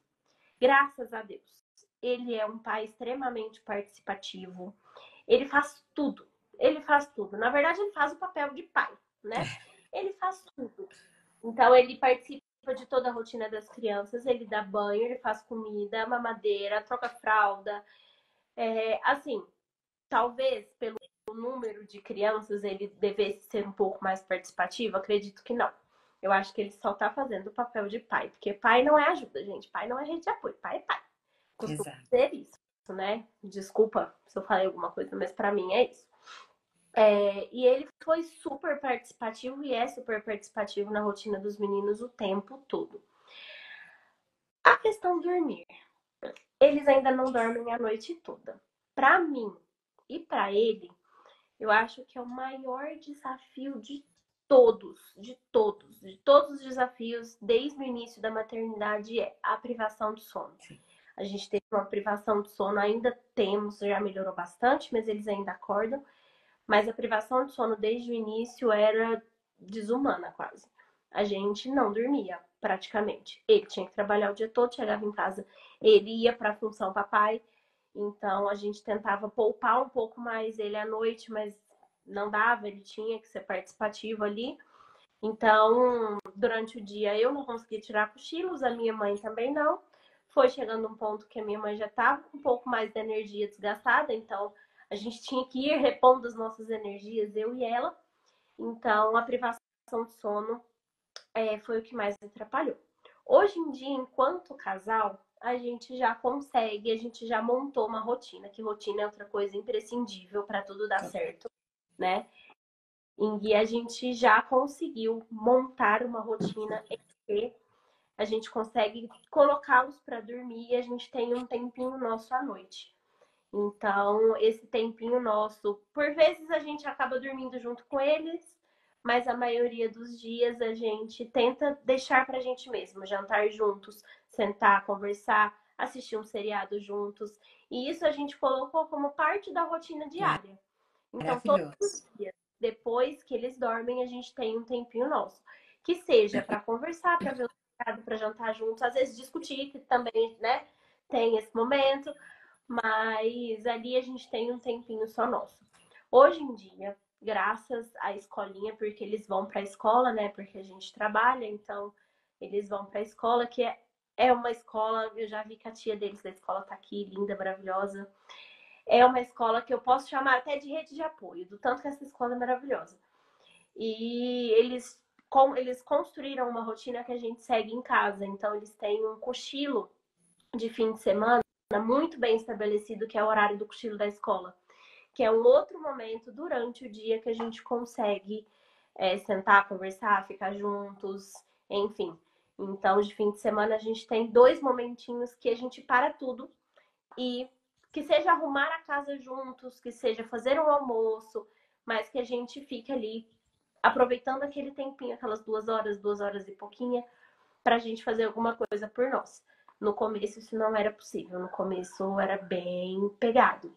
Graças a Deus. Ele é um pai extremamente participativo. Ele faz tudo. Ele faz tudo. Na verdade, ele faz o papel de pai, né? Ele faz tudo. Então, ele participa de toda a rotina das crianças. Ele dá banho, ele faz comida, mamadeira, troca fralda. Assim, talvez pelo número de crianças ele devesse ser um pouco mais participativo. Acredito que não. Eu acho que ele só tá fazendo o papel de pai. Porque pai não é ajuda, gente. Pai não é rede de apoio. Pai é pai. Costuma
Exato.
ser isso, né? Desculpa se eu falei alguma coisa, mas para mim é isso. E ele foi super participativo e é super participativo na rotina dos meninos o tempo todo. A questão de dormir. Eles ainda não dormem a noite toda. Para mim e para ele, eu acho que é o maior desafio de todos os desafios desde o início da maternidade é a privação de sono. A gente teve uma privação de sono, ainda temos, já melhorou bastante, mas eles ainda acordam. Mas a privação de sono desde o início era desumana quase. A gente não dormia praticamente. Ele tinha que trabalhar o dia todo, chegava em casa, ele ia para a função papai. Então a gente tentava poupar um pouco mais ele à noite, mas não dava, ele tinha que ser participativo ali. Então, durante o dia eu não conseguia tirar cochilos, a minha mãe também não. Foi chegando um ponto que a minha mãe já estava com um pouco mais de energia desgastada, então a gente tinha que ir repondo as nossas energias, eu e ela. Então, a privação de sono foi o que mais atrapalhou. Hoje em dia, enquanto casal, a gente já consegue, a gente já montou uma rotina, que rotina é outra coisa imprescindível para tudo dar certo, né? E a gente já conseguiu montar uma rotina em que a gente consegue colocá-los para dormir e a gente tem um tempinho nosso à noite. Então, esse tempinho nosso, por vezes a gente acaba dormindo junto com eles, mas a maioria dos dias a gente tenta deixar pra gente mesmo, jantar juntos, sentar, conversar, assistir um seriado juntos. E isso a gente colocou como parte da rotina diária. Então, todos
Maravilhoso.
os dias, depois que eles dormem, a gente tem um tempinho nosso. Que seja para conversar, para ver o seriado, para jantar juntos, às vezes discutir, que também, né, tem esse momento, mas ali a gente tem um tempinho só nosso. Hoje em dia, graças à escolinha, porque eles vão para a escola, né? Porque a gente trabalha, então eles vão para a escola, que é uma escola, eu já vi que a tia deles da escola tá aqui, linda, maravilhosa. É uma escola que eu posso chamar até de rede de apoio, do tanto que essa escola é maravilhosa. E eles construíram uma rotina que a gente segue em casa, então eles têm um cochilo de fim de semana muito bem estabelecido, que é o horário do cochilo da escola, que é um outro momento durante o dia que a gente consegue sentar, conversar, ficar juntos, enfim. Então, de fim de semana, a gente tem 2 momentinhos que a gente para tudo e que seja arrumar a casa juntos, que seja fazer um almoço, mas que a gente fique ali aproveitando aquele tempinho, aquelas 2 horas, 2 horas e pouquinha, para a gente fazer alguma coisa por nós. No começo isso não era possível, no começo era bem pegado.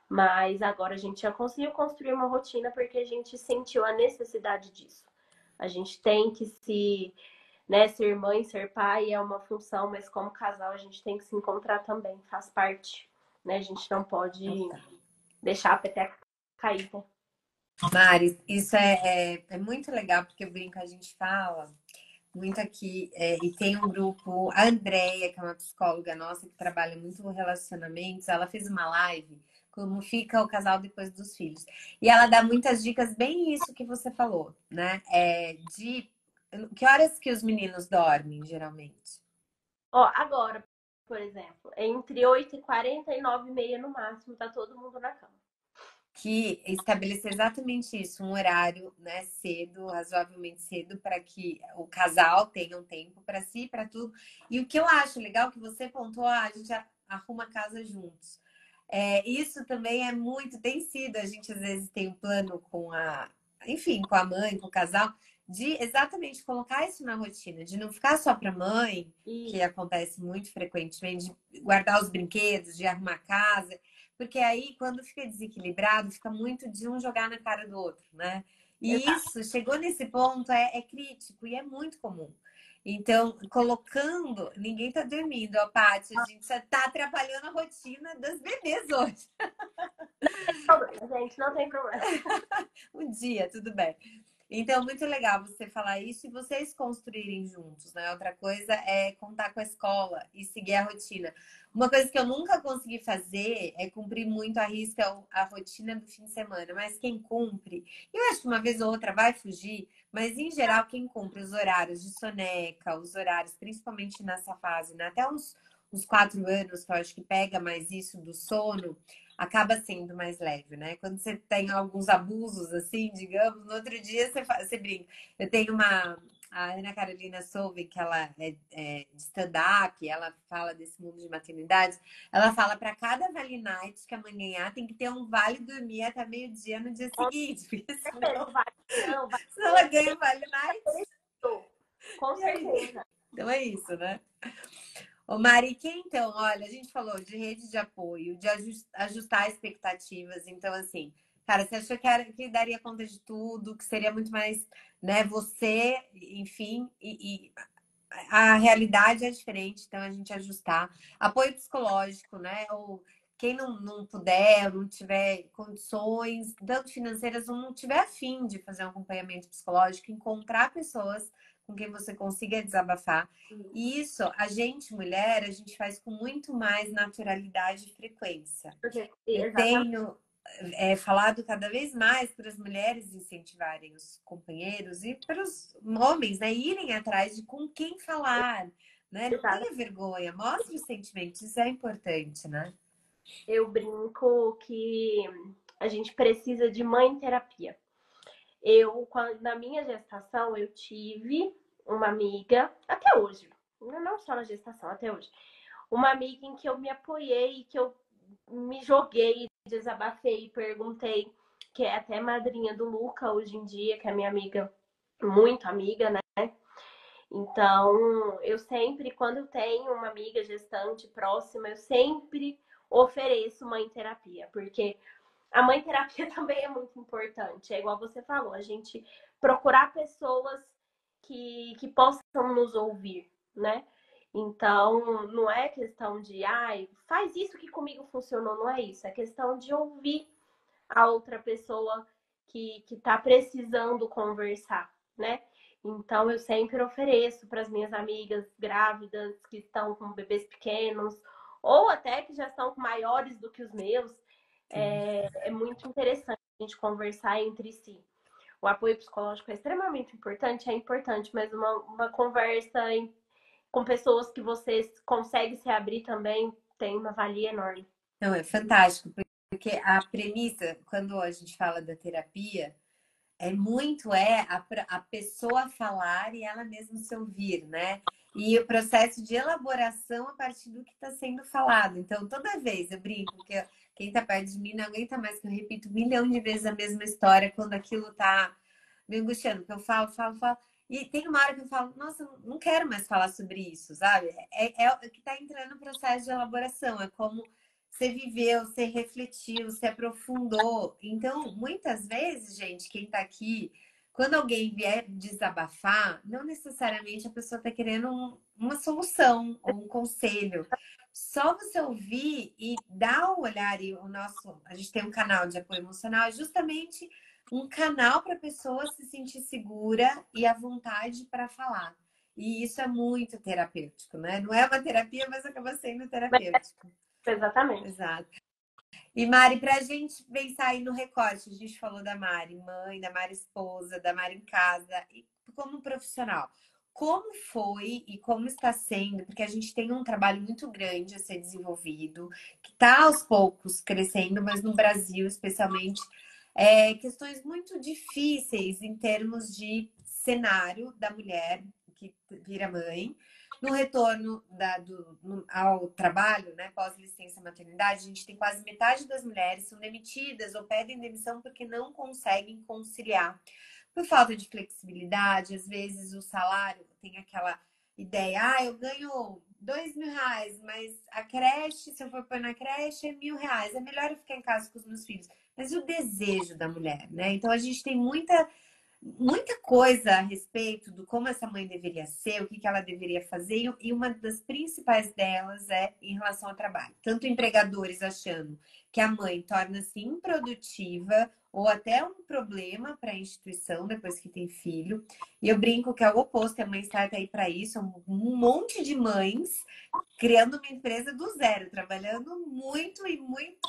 Mas agora a gente já conseguiu construir uma rotina porque a gente sentiu a necessidade disso. A gente tem que ser mãe, ser pai é uma função, mas como casal a gente tem que se encontrar também, faz parte, né? A gente não pode deixar a peteca cair, né?
Mari, isso é muito legal, porque o Brinco a gente fala muito aqui, e tem um grupo, a Andrea, que é uma psicóloga nossa que trabalha muito relacionamentos, ela fez uma live como fica o casal depois dos filhos. E ela dá muitas dicas, bem isso que você falou, né? De que horas que os meninos dormem, geralmente?
Ó, agora, por exemplo, entre 8h40 e 9h30 no máximo, tá todo mundo na cama.
Que estabelecer exatamente isso, um horário, né, cedo, razoavelmente cedo, para que o casal tenha um tempo para si, para tudo. E o que eu acho legal que você pontuou, a gente arruma a casa juntos. Isso também é muito, tem sido, a gente às vezes tem um plano com enfim, com a mãe, com o casal, de exatamente colocar isso na rotina, de não ficar só para mãe,
E
que acontece muito frequentemente, de guardar os brinquedos, de arrumar a casa, porque aí, quando fica desequilibrado, fica muito de um jogar na cara do outro, né? E
exato.
isso, chegou nesse ponto, é crítico e é muito comum. Então, colocando, ninguém tá dormindo, ó, Paty, a gente já tá atrapalhando a rotina das bebês hoje.
Gente, não tem problema.
Um dia, tudo bem. Então, muito legal você falar isso e vocês construírem juntos, né? Outra coisa é contar com a escola e seguir a rotina. Uma coisa que eu nunca consegui fazer é cumprir muito à risca a rotina do fim de semana, mas quem cumpre, eu acho que uma vez ou outra vai fugir, mas em geral, quem cumpre os horários de soneca, os horários, principalmente nessa fase, né? Até uns 4 anos, que eu acho que pega mais isso do sono, acaba sendo mais leve, né? Quando você tem alguns abusos, assim, digamos, no outro dia você brinca. Eu tenho a Ana Carolina Solveig, que ela é de stand-up, ela fala desse mundo de maternidade. Ela fala para cada Vale Night que amanhã tem que ter um vale dormir até meio-dia no dia
Com
seguinte, porque
certeza,
senão,
vai, não, vai
senão ela ganha o Vale Night.
com
E aí?
certeza.
Então é isso, né? Ô Mari, que então, olha, a gente falou de rede de apoio, de ajustar expectativas. Então, assim, cara, você achou que daria conta de tudo, que seria muito mais, né, você, enfim, e a realidade é diferente, então a gente ajustar. Apoio psicológico, né? Ou quem não puder, não tiver condições, tanto financeiras, ou não tiver afim de fazer um acompanhamento psicológico, encontrar pessoas com quem você consiga desabafar. E isso, a gente, mulher, a gente faz com muito mais naturalidade e frequência. Eu
Exatamente.
tenho. falado cada vez mais para as mulheres incentivarem os companheiros e para os homens, né, irem atrás de com quem falar, né? Não
Exato.
tenha vergonha, mostre os sentimentos, isso é importante, né?
Eu brinco que a gente precisa de mãe terapia. Na minha gestação, eu tive uma amiga, até hoje, não só na gestação, até hoje, uma amiga em que eu me apoiei, que eu me joguei, desabafei, perguntei, que é até madrinha do Luca hoje em dia, que é minha amiga, muito amiga, né? Então, eu sempre, quando eu tenho uma amiga gestante próxima, eu sempre ofereço mãe terapia, porque a mãe terapia também é muito importante. É igual você falou, a gente procurar pessoas que possam nos ouvir, né? Então, não é questão de, ai, faz isso que comigo funcionou, não é isso. É questão de ouvir a outra pessoa que tá precisando conversar, né? Então, eu sempre ofereço para as minhas amigas grávidas que estão com bebês pequenos, ou até que já estão maiores do que os meus. É muito interessante a gente conversar entre si. O apoio psicológico é extremamente importante, mas uma conversa com pessoas que você consegue se abrir também tem uma valia enorme.
Não, é fantástico, porque a premissa, quando a gente fala da terapia, a pessoa falar e ela mesma se ouvir, né? E o processo de elaboração a partir do que está sendo falado. Então, toda vez eu brinco que quem está perto de mim não aguenta mais que eu repito 1 milhão de vezes a mesma história quando aquilo está me angustiando, que eu falo. E tem uma hora que eu falo, nossa, não quero mais falar sobre isso, sabe? É o que está entrando no processo de elaboração, é como você viveu, você refletiu, você aprofundou. Então, muitas vezes, gente, quem está aqui, quando alguém vier desabafar, não necessariamente a pessoa está querendo uma solução ou um conselho. Só você ouvir e dar o olhar e a gente tem um canal de apoio emocional, é justamente um canal para a pessoa se sentir segura e à vontade para falar. E isso é muito terapêutico, né? Não é uma terapia, mas acaba sendo terapêutico.
Exatamente.
Exato. E Mari, para a gente pensar aí no recorte, a gente falou da Mari mãe, da Mari esposa, da Mari em casa, e como profissional. Como foi e como está sendo? Porque a gente tem um trabalho muito grande a ser desenvolvido, que está aos poucos crescendo, mas no Brasil, especialmente, questões muito difíceis em termos de cenário da mulher que vira mãe. No retorno ao trabalho, né, pós-licença maternidade, a gente tem quase metade das mulheres são demitidas ou pedem demissão porque não conseguem conciliar. Por falta de flexibilidade, às vezes o salário tem aquela ideia, eu ganho R$ 2.000, mas a creche, se eu for pôr na creche, é R$ 1.000. É melhor eu ficar em casa com os meus filhos. Mas o desejo da mulher, né? Então a gente tem muita coisa a respeito do como essa mãe deveria ser, o que ela deveria fazer, e uma das principais delas é em relação ao trabalho. Tanto empregadores achando que a mãe torna-se improdutiva ou até um problema para a instituição depois que tem filho. E eu brinco que é o oposto, a mãe está aí para isso, um monte de mães criando uma empresa do zero, trabalhando muito e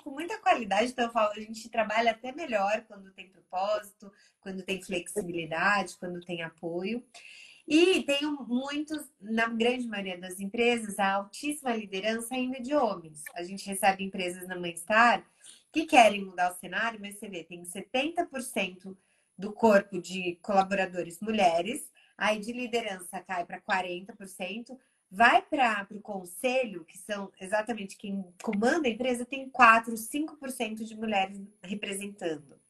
com muita qualidade. Então, eu falo, a gente trabalha até melhor quando tem propósito, quando tem flexibilidade, quando tem apoio. E tem muitos, na grande maioria das empresas, a altíssima liderança ainda de homens. A gente recebe empresas na Manstar que querem mudar o cenário, mas você vê, tem 70% do corpo de colaboradores mulheres, aí de liderança cai para 40%, vai para o conselho, que são exatamente quem comanda a empresa, tem 4, 5% de mulheres representando.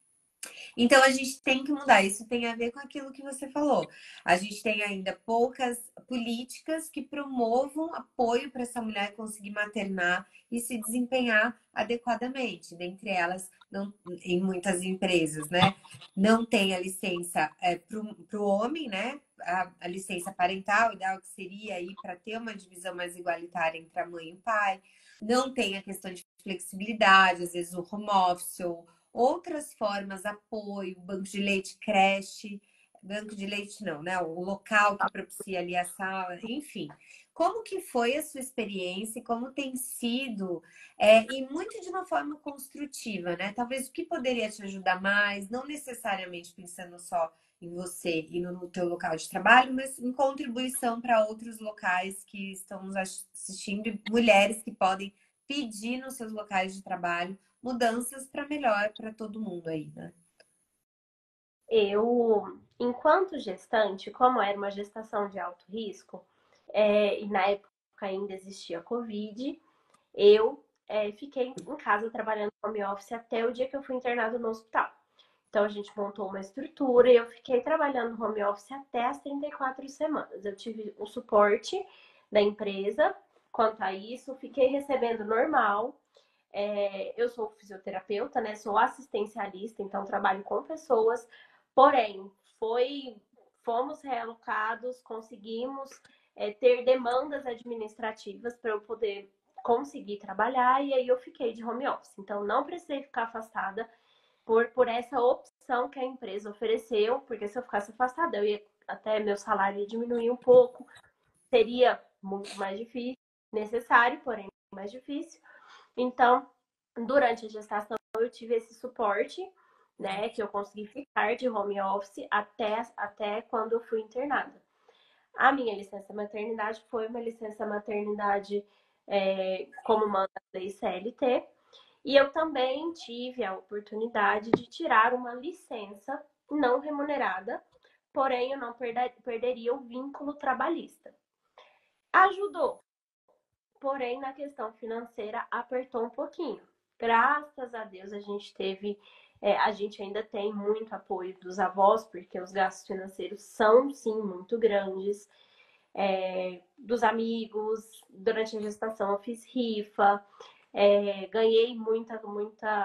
Então a gente tem que mudar. Isso tem a ver com aquilo que você falou. A gente tem ainda poucas políticas que promovam apoio para essa mulher conseguir maternar e se desempenhar adequadamente. Dentre elas, não, em muitas empresas, né? Não tem a licença para o homem, né? A licença parental, o ideal que seria aí para ter uma divisão mais igualitária entre a mãe e o pai. Não tem a questão de flexibilidade, às vezes o home office ou outras formas, apoio, banco de leite, creche, banco de leite não, né? O local que propicia ali a sala, enfim. Como que foi a sua experiência e como tem sido, e muito de uma forma construtiva, né? Talvez o que poderia te ajudar mais, não necessariamente pensando só em você e no teu local de trabalho, mas em contribuição para outros locais que estão nos assistindo, e mulheres que podem pedir nos seus locais de trabalho mudanças para melhor para todo mundo aí, né?
Eu, enquanto gestante, como era uma gestação de alto risco, e na época ainda existia Covid, eu fiquei em casa trabalhando home office até o dia que eu fui internado no hospital. Então a gente montou uma estrutura e eu fiquei trabalhando home office até as 34 semanas. Eu tive o suporte da empresa quanto a isso, fiquei recebendo normal. Eu sou fisioterapeuta, né? Sou assistencialista, então trabalho com pessoas. Porém, fomos realocados, conseguimos ter demandas administrativas para eu poder conseguir trabalhar e aí eu fiquei de home office. Então, não precisei ficar afastada por essa opção que a empresa ofereceu, porque se eu ficasse afastada, eu ia até meu salário ia diminuir um pouco, seria muito mais difícil, necessário, porém mais difícil. Então, durante a gestação, eu tive esse suporte, né, que eu consegui ficar de home office até quando eu fui internada. A minha licença maternidade foi uma licença maternidade como manda a lei CLT, e eu também tive a oportunidade de tirar uma licença não remunerada, porém eu não perderia o vínculo trabalhista. Ajudou, porém na questão financeira apertou um pouquinho. Graças a Deus a gente ainda tem muito apoio dos avós, porque os gastos financeiros são sim muito grandes. Dos amigos, durante a gestação eu fiz rifa, ganhei muita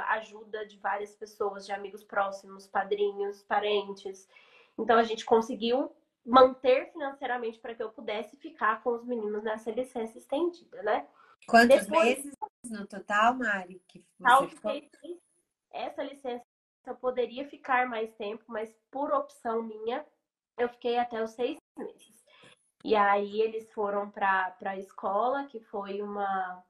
ajuda de várias pessoas, de amigos próximos, padrinhos, parentes. Então a gente conseguiu manter financeiramente para que eu pudesse ficar com os meninos nessa licença estendida, né?
Quantos
Depois,
meses no total, Mari, que
tal,
você ficou?
essa licença eu poderia ficar mais tempo, mas por opção minha, eu fiquei até os 6 meses. E aí eles foram para a escola, que foi uma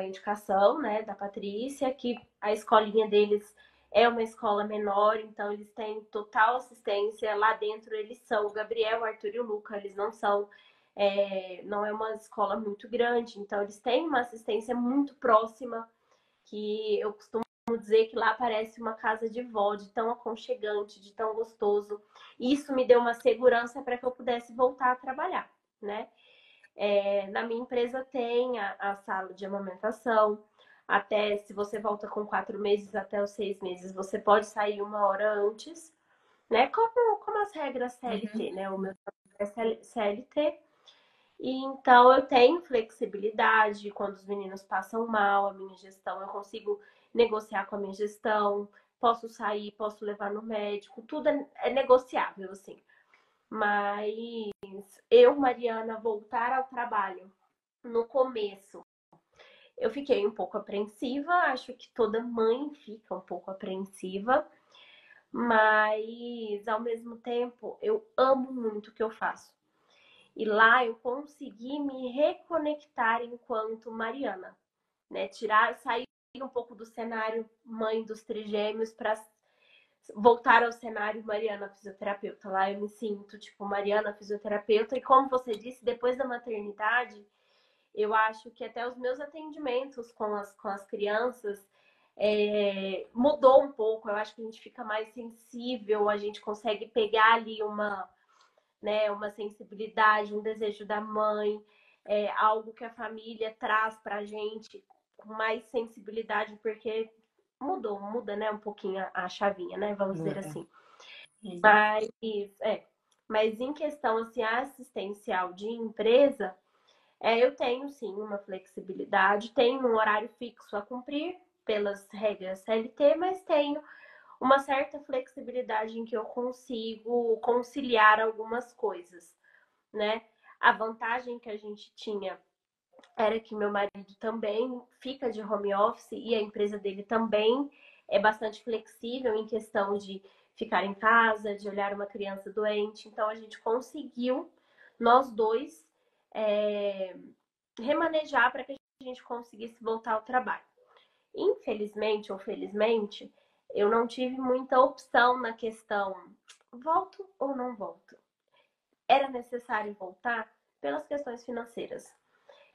indicação, né, da Patrícia, que a escolinha deles é uma escola menor, então eles têm total assistência. Lá dentro eles são o Gabriel, o Arthur e o Luca, eles não são, não é uma escola muito grande, então eles têm uma assistência muito próxima, que eu costumo dizer que lá parece uma casa de vó, de tão aconchegante, de tão gostoso. Isso me deu uma segurança para que eu pudesse voltar a trabalhar, né? Na minha empresa tem a sala de amamentação. Até se você volta com 4 meses até os 6 meses, você pode sair 1 hora antes, né? Como as regras CLT, né? O meu é CLT. E então eu tenho flexibilidade quando os meninos passam mal, a minha gestão, eu consigo negociar com a minha gestão, posso sair, posso levar no médico, tudo é negociável, assim. Mas eu, Mariana, voltar ao trabalho no começo, eu fiquei um pouco apreensiva, acho que toda mãe fica um pouco apreensiva, mas ao mesmo tempo eu amo muito o que eu faço. E lá eu consegui me reconectar enquanto Mariana, né? Sair um pouco do cenário mãe dos trigêmeos para voltar ao cenário Mariana fisioterapeuta. Lá eu me sinto tipo Mariana fisioterapeuta, e como você disse, depois da maternidade, eu acho que até os meus atendimentos com as crianças mudou um pouco. Eu acho que a gente fica mais sensível, a gente consegue pegar ali uma sensibilidade, um desejo da mãe, algo que a família traz pra gente com mais sensibilidade, porque muda, né, um pouquinho a chavinha, né, vamos dizer
Muda.
assim. Mas, mas em questão assim, assistencial de empresa, eu tenho sim uma flexibilidade, tenho um horário fixo a cumprir pelas regras CLT, mas tenho uma certa flexibilidade em que eu consigo conciliar algumas coisas, né? A vantagem que a gente tinha era que meu marido também fica de home office e a empresa dele também é bastante flexível em questão de ficar em casa, de olhar uma criança doente. Então, a gente conseguiu, nós dois, remanejar para que a gente conseguisse voltar ao trabalho. Infelizmente ou felizmente, eu não tive muita opção na questão volto ou não volto. Era necessário voltar pelas questões financeiras.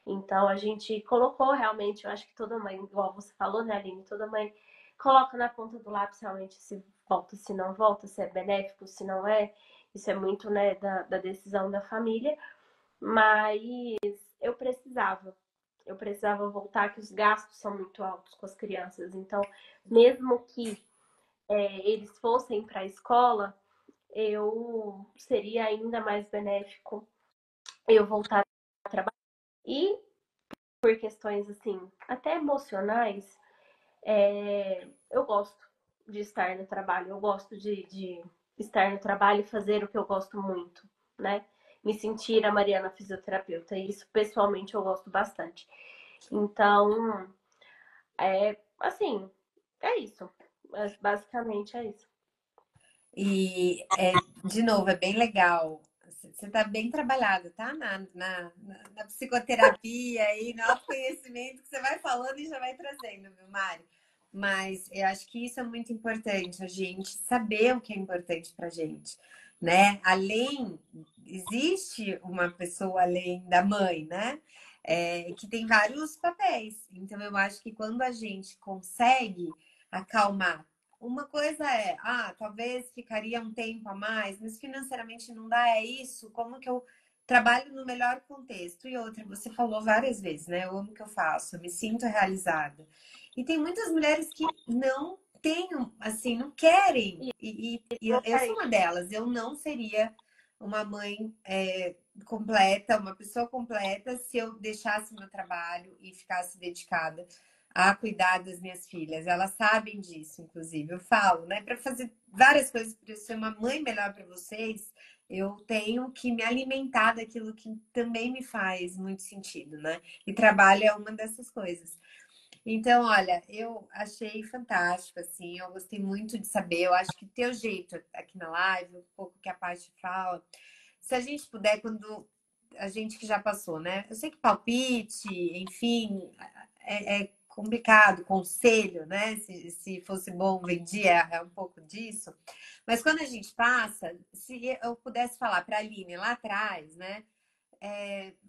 Então a gente colocou realmente, eu acho que toda mãe, igual você falou, né, Aline? Toda mãe coloca na ponta do lápis realmente se volta, se não volta, se é benéfico, se não é. Isso é muito, né, da decisão da família. Mas eu precisava. Eu precisava voltar, que os gastos são muito altos com as crianças. Então, mesmo que eles fossem para a escola, eu seria ainda mais benéfico eu voltar a trabalhar. E por questões assim, até emocionais, eu gosto de estar no trabalho, eu gosto de estar no trabalho e fazer o que eu gosto muito, né? Me sentir a Mariana fisioterapeuta, e isso pessoalmente eu gosto bastante. Então, assim, é isso. Basicamente é isso.
E, de novo, é bem legal. Você está bem trabalhado, tá? Na psicoterapia e no autoconhecimento que você vai falando e já vai trazendo, viu, Mari? Mas eu acho que isso é muito importante, a gente saber o que é importante pra gente, né? Além, existe uma pessoa além da mãe, né? Que tem vários papéis. Então, eu acho que quando a gente consegue acalmar, uma coisa é, talvez ficaria um tempo a mais, mas financeiramente não dá, é isso, como que eu trabalho no melhor contexto? E outra, você falou várias vezes, né? Eu amo o que eu faço, eu me sinto realizada. E tem muitas mulheres que não têm, assim, não querem. E eu sou uma delas, eu não seria uma mãe completa, uma pessoa completa, se eu deixasse meu trabalho e ficasse dedicada a cuidar das minhas filhas. Elas sabem disso, inclusive. Eu falo, né? Para fazer várias coisas, para eu ser uma mãe melhor para vocês, eu tenho que me alimentar daquilo que também me faz muito sentido, né? E trabalho é uma dessas coisas. Então, olha, eu achei fantástico, assim, eu gostei muito de saber. Eu acho que teu jeito aqui na live, um pouco que a Paty fala, se a gente puder, quando a gente que já passou, né? Eu sei que palpite, enfim, é complicado, conselho, né? Se fosse bom, vendia, é um pouco disso. Mas quando a gente passa, se eu pudesse falar para a Aline lá atrás, né?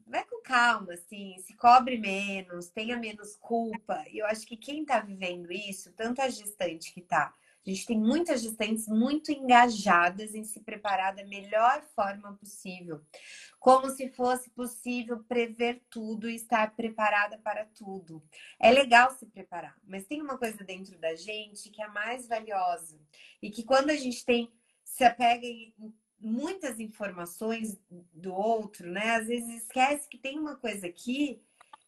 Vai com calma, assim, se cobre menos, tenha menos culpa. E eu acho que quem está vivendo isso, tanto a gestante que está, a gente tem muitas gestantes muito engajadas em se preparar da melhor forma possível, como se fosse possível prever tudo e estar preparada para tudo. É legal se preparar, mas tem uma coisa dentro da gente que é mais valiosa e que quando a gente se apega em muitas informações do outro, né? Às vezes esquece que tem uma coisa aqui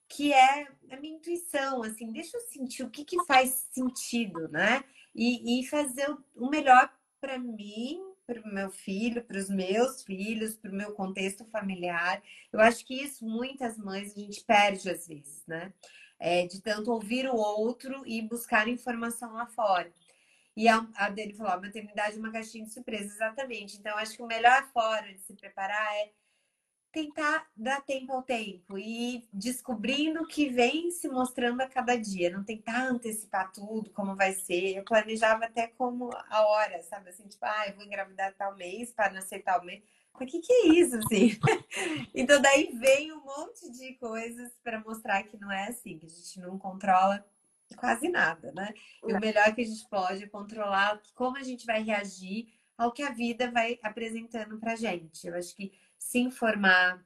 que é a minha intuição, assim, deixa eu sentir o que faz sentido, né? E fazer o melhor para mim, para o meu filho, para os meus filhos, para o meu contexto familiar. Eu acho que isso muitas mães a gente perde às vezes, né? De tanto ouvir o outro e buscar informação lá fora. E a dele falou: a maternidade é uma caixinha de surpresa, exatamente. Então, acho que a melhor forma de se preparar é tentar dar tempo ao tempo e descobrindo o que vem se mostrando a cada dia. Não tentar antecipar tudo, como vai ser. Eu planejava até como a hora, sabe? Assim, tipo, eu vou engravidar tal mês para nascer tal mês. Mas o que é isso, assim? Então, daí vem um monte de coisas para mostrar que não é assim, que a gente não controla quase nada, né? E o melhor que a gente pode é controlar como a gente vai reagir ao que a vida vai apresentando pra gente. Eu acho que se informar,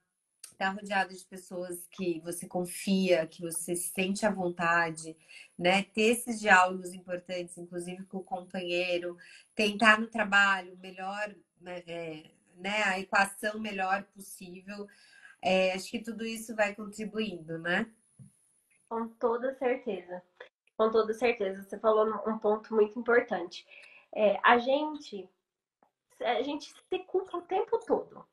estar rodeado de pessoas que você confia, que você se sente à vontade, né? Ter esses diálogos importantes, inclusive com o companheiro, tentar no trabalho melhor, né? A equação melhor possível. Acho que tudo isso vai contribuindo, né?
Com toda certeza. Com toda certeza. Você falou um ponto muito importante. A gente se culpa o tempo todo.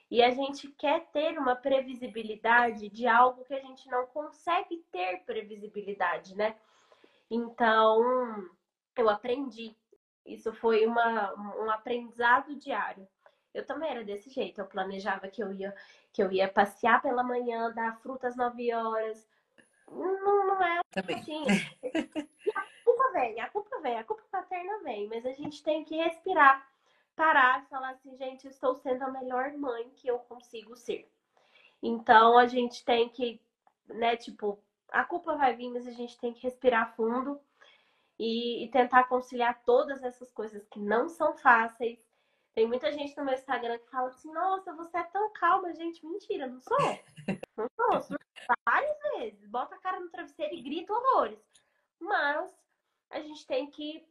E a gente quer ter uma previsibilidade de algo que a gente não consegue ter previsibilidade, né? Então, eu aprendi Isso foi um aprendizado diário. Eu também era desse jeito. Eu planejava que eu ia passear pela manhã, dar fruta às 9 horas. Não, não é
Também.
assim. A culpa vem, a culpa paterna vem, mas a gente tem que respirar, parar e falar assim, gente, eu estou sendo a melhor mãe que eu consigo ser. Então a gente tem que, né, tipo, a culpa vai vir, mas a gente tem que respirar fundo e tentar conciliar todas essas coisas que não são fáceis. Tem muita gente no meu Instagram que fala assim, nossa, você é tão calma, gente. Mentira, não sou. Não sou. Surto várias vezes. Bota a cara no travesseiro e grita horrores. Mas a gente tem que.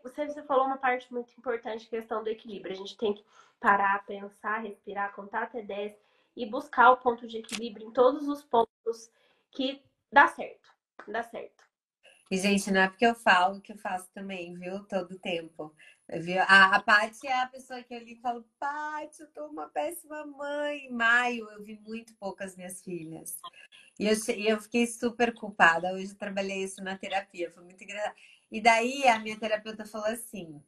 Você falou uma parte muito importante, questão do equilíbrio. A gente tem que parar, pensar, respirar, contar até 10 e buscar o ponto de equilíbrio em todos os pontos que dá certo. Dá certo.
E, gente, não é porque eu falo que eu faço também, viu? Todo tempo. Viu? A Paty é a pessoa que eu li e falo, Paty, eu tô uma péssima mãe. Em maio eu vi muito pouco as minhas filhas. E eu fiquei super culpada. Hoje eu trabalhei isso na terapia, foi muito engraçado. E daí a minha terapeuta falou assim: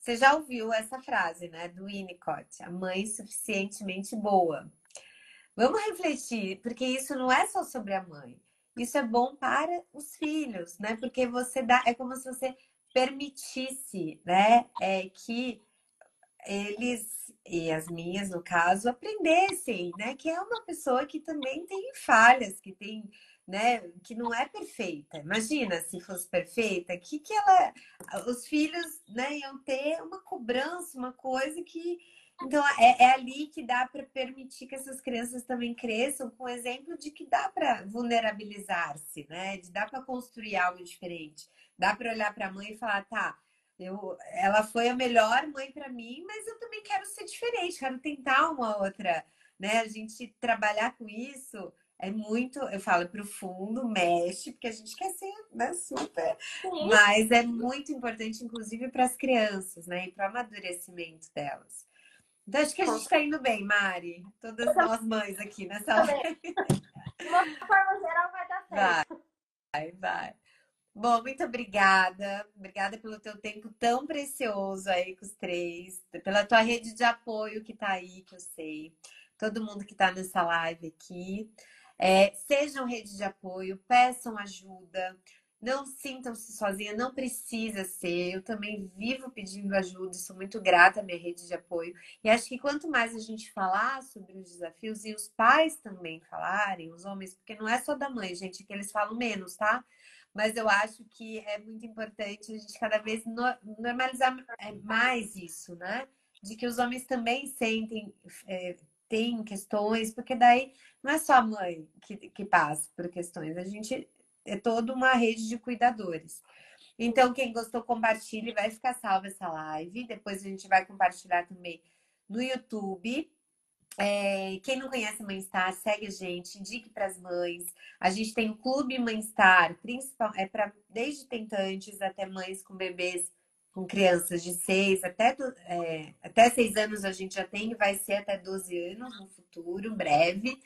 você já ouviu essa frase, né, do Winnicott, a mãe suficientemente boa. Vamos refletir, porque isso não é só sobre a mãe. Isso é bom para os filhos, né? Porque você dá, é como se você permitisse, né, que eles e as minhas, no caso, aprendessem, né? Que é uma pessoa que também tem falhas, que tem, né? Que não é perfeita. Imagina se fosse perfeita, que ela, os filhos, né? Iam ter uma cobrança, uma coisa que então é ali que dá para permitir que essas crianças também cresçam com o exemplo de que dá para vulnerabilizar-se, né? De dá para construir algo diferente. Dá para olhar para a mãe e falar, tá, ela foi a melhor mãe para mim, mas eu também quero ser diferente, quero tentar uma outra, né? A gente trabalhar com isso é muito, eu falo profundo, mexe, porque a gente quer ser, né, super,
Sim.
mas é muito importante, inclusive, para as crianças, né? E para o amadurecimento delas. Então, acho que a gente está indo bem, Mari. Todas nós mães aqui nessa
Também.
live.
De uma forma geral, vai dar
Vai,
certo.
vai. Bom, muito obrigada. Obrigada pelo teu tempo tão precioso aí com os três, pela tua rede de apoio que tá aí, que eu sei. Todo mundo que tá nessa live aqui. Sejam rede de apoio, peçam ajuda, não sintam-se sozinha, não precisa ser. Eu também vivo pedindo ajuda, sou muito grata à minha rede de apoio. E acho que quanto mais a gente falar sobre os desafios e os pais também falarem, os homens, porque não é só da mãe, gente, que eles falam menos, tá? Mas eu acho que é muito importante a gente cada vez normalizar mais isso, né? De que os homens também sentem, têm questões, porque daí não é só a mãe que passa por questões, a gente é toda uma rede de cuidadores. Então, quem gostou, compartilhe, vai ficar salva essa live. Depois a gente vai compartilhar também no YouTube. Quem não conhece a Mãe Star, segue a gente, indique para as mães. A gente tem o Clube Mãe Star, para desde tentantes até mães com bebês, com crianças de 6 até 6 anos a gente já tem, e vai ser até 12 anos no futuro, breve.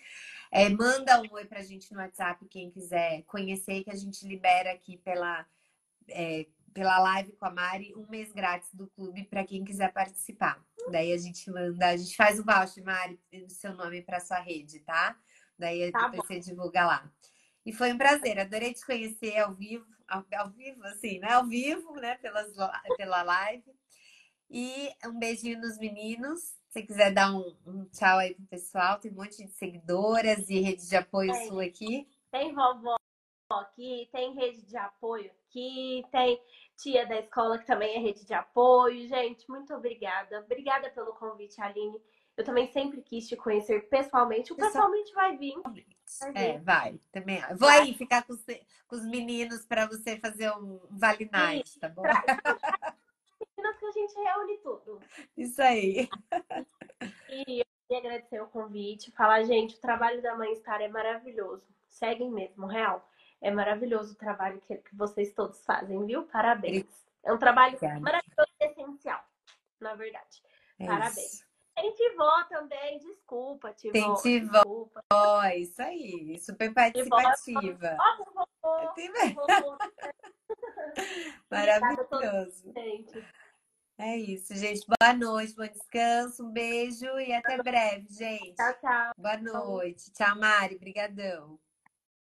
Manda um oi para a gente no WhatsApp, quem quiser conhecer, que a gente libera aqui pela live com a Mari, um mês grátis do clube para quem quiser participar. Daí a gente faz o voucher, Mari, do seu nome para sua rede, tá? Daí
Tá
depois
bom.
você divulga lá. E foi um prazer, adorei te conhecer ao vivo, assim, né? Ao vivo, né? Pela live. E um beijinho nos meninos. Se você quiser dar um tchau aí pro pessoal, tem um monte de seguidoras e rede de apoio sua aqui.
Tem vovó aqui, tem rede de apoio aqui, tem tia da escola que também é rede de apoio. Gente, muito obrigada. Obrigada pelo convite, Aline. Eu também sempre quis te conhecer pessoalmente. O pessoalmente vai vir. Vai vir.
Vai, também. Vou
Vai.
aí ficar com os meninos para você fazer um Vale
E
Night, tá bom?
que a gente reúne tudo.
Isso aí.
E eu queria agradecer o convite, falar, gente, o trabalho da Mãe Star é maravilhoso. Seguem mesmo, real. É maravilhoso o trabalho que vocês todos fazem, viu? Parabéns. É um trabalho
Obrigada.
maravilhoso e essencial, na verdade.
É
Parabéns.
isso.
Tem Tivó também, desculpa,
Tem
Tivó,
Tivó,
desculpa.
isso aí. Super
Tivó,
participativa.
ó,
Tem
o vovô. Obrigada a todos,
Maravilhoso.
gente.
É isso, gente. Boa noite, bom descanso, um beijo e até breve,
Tchau,
gente. Boa
tchau.
noite. Tchau, Mari. Brigadão.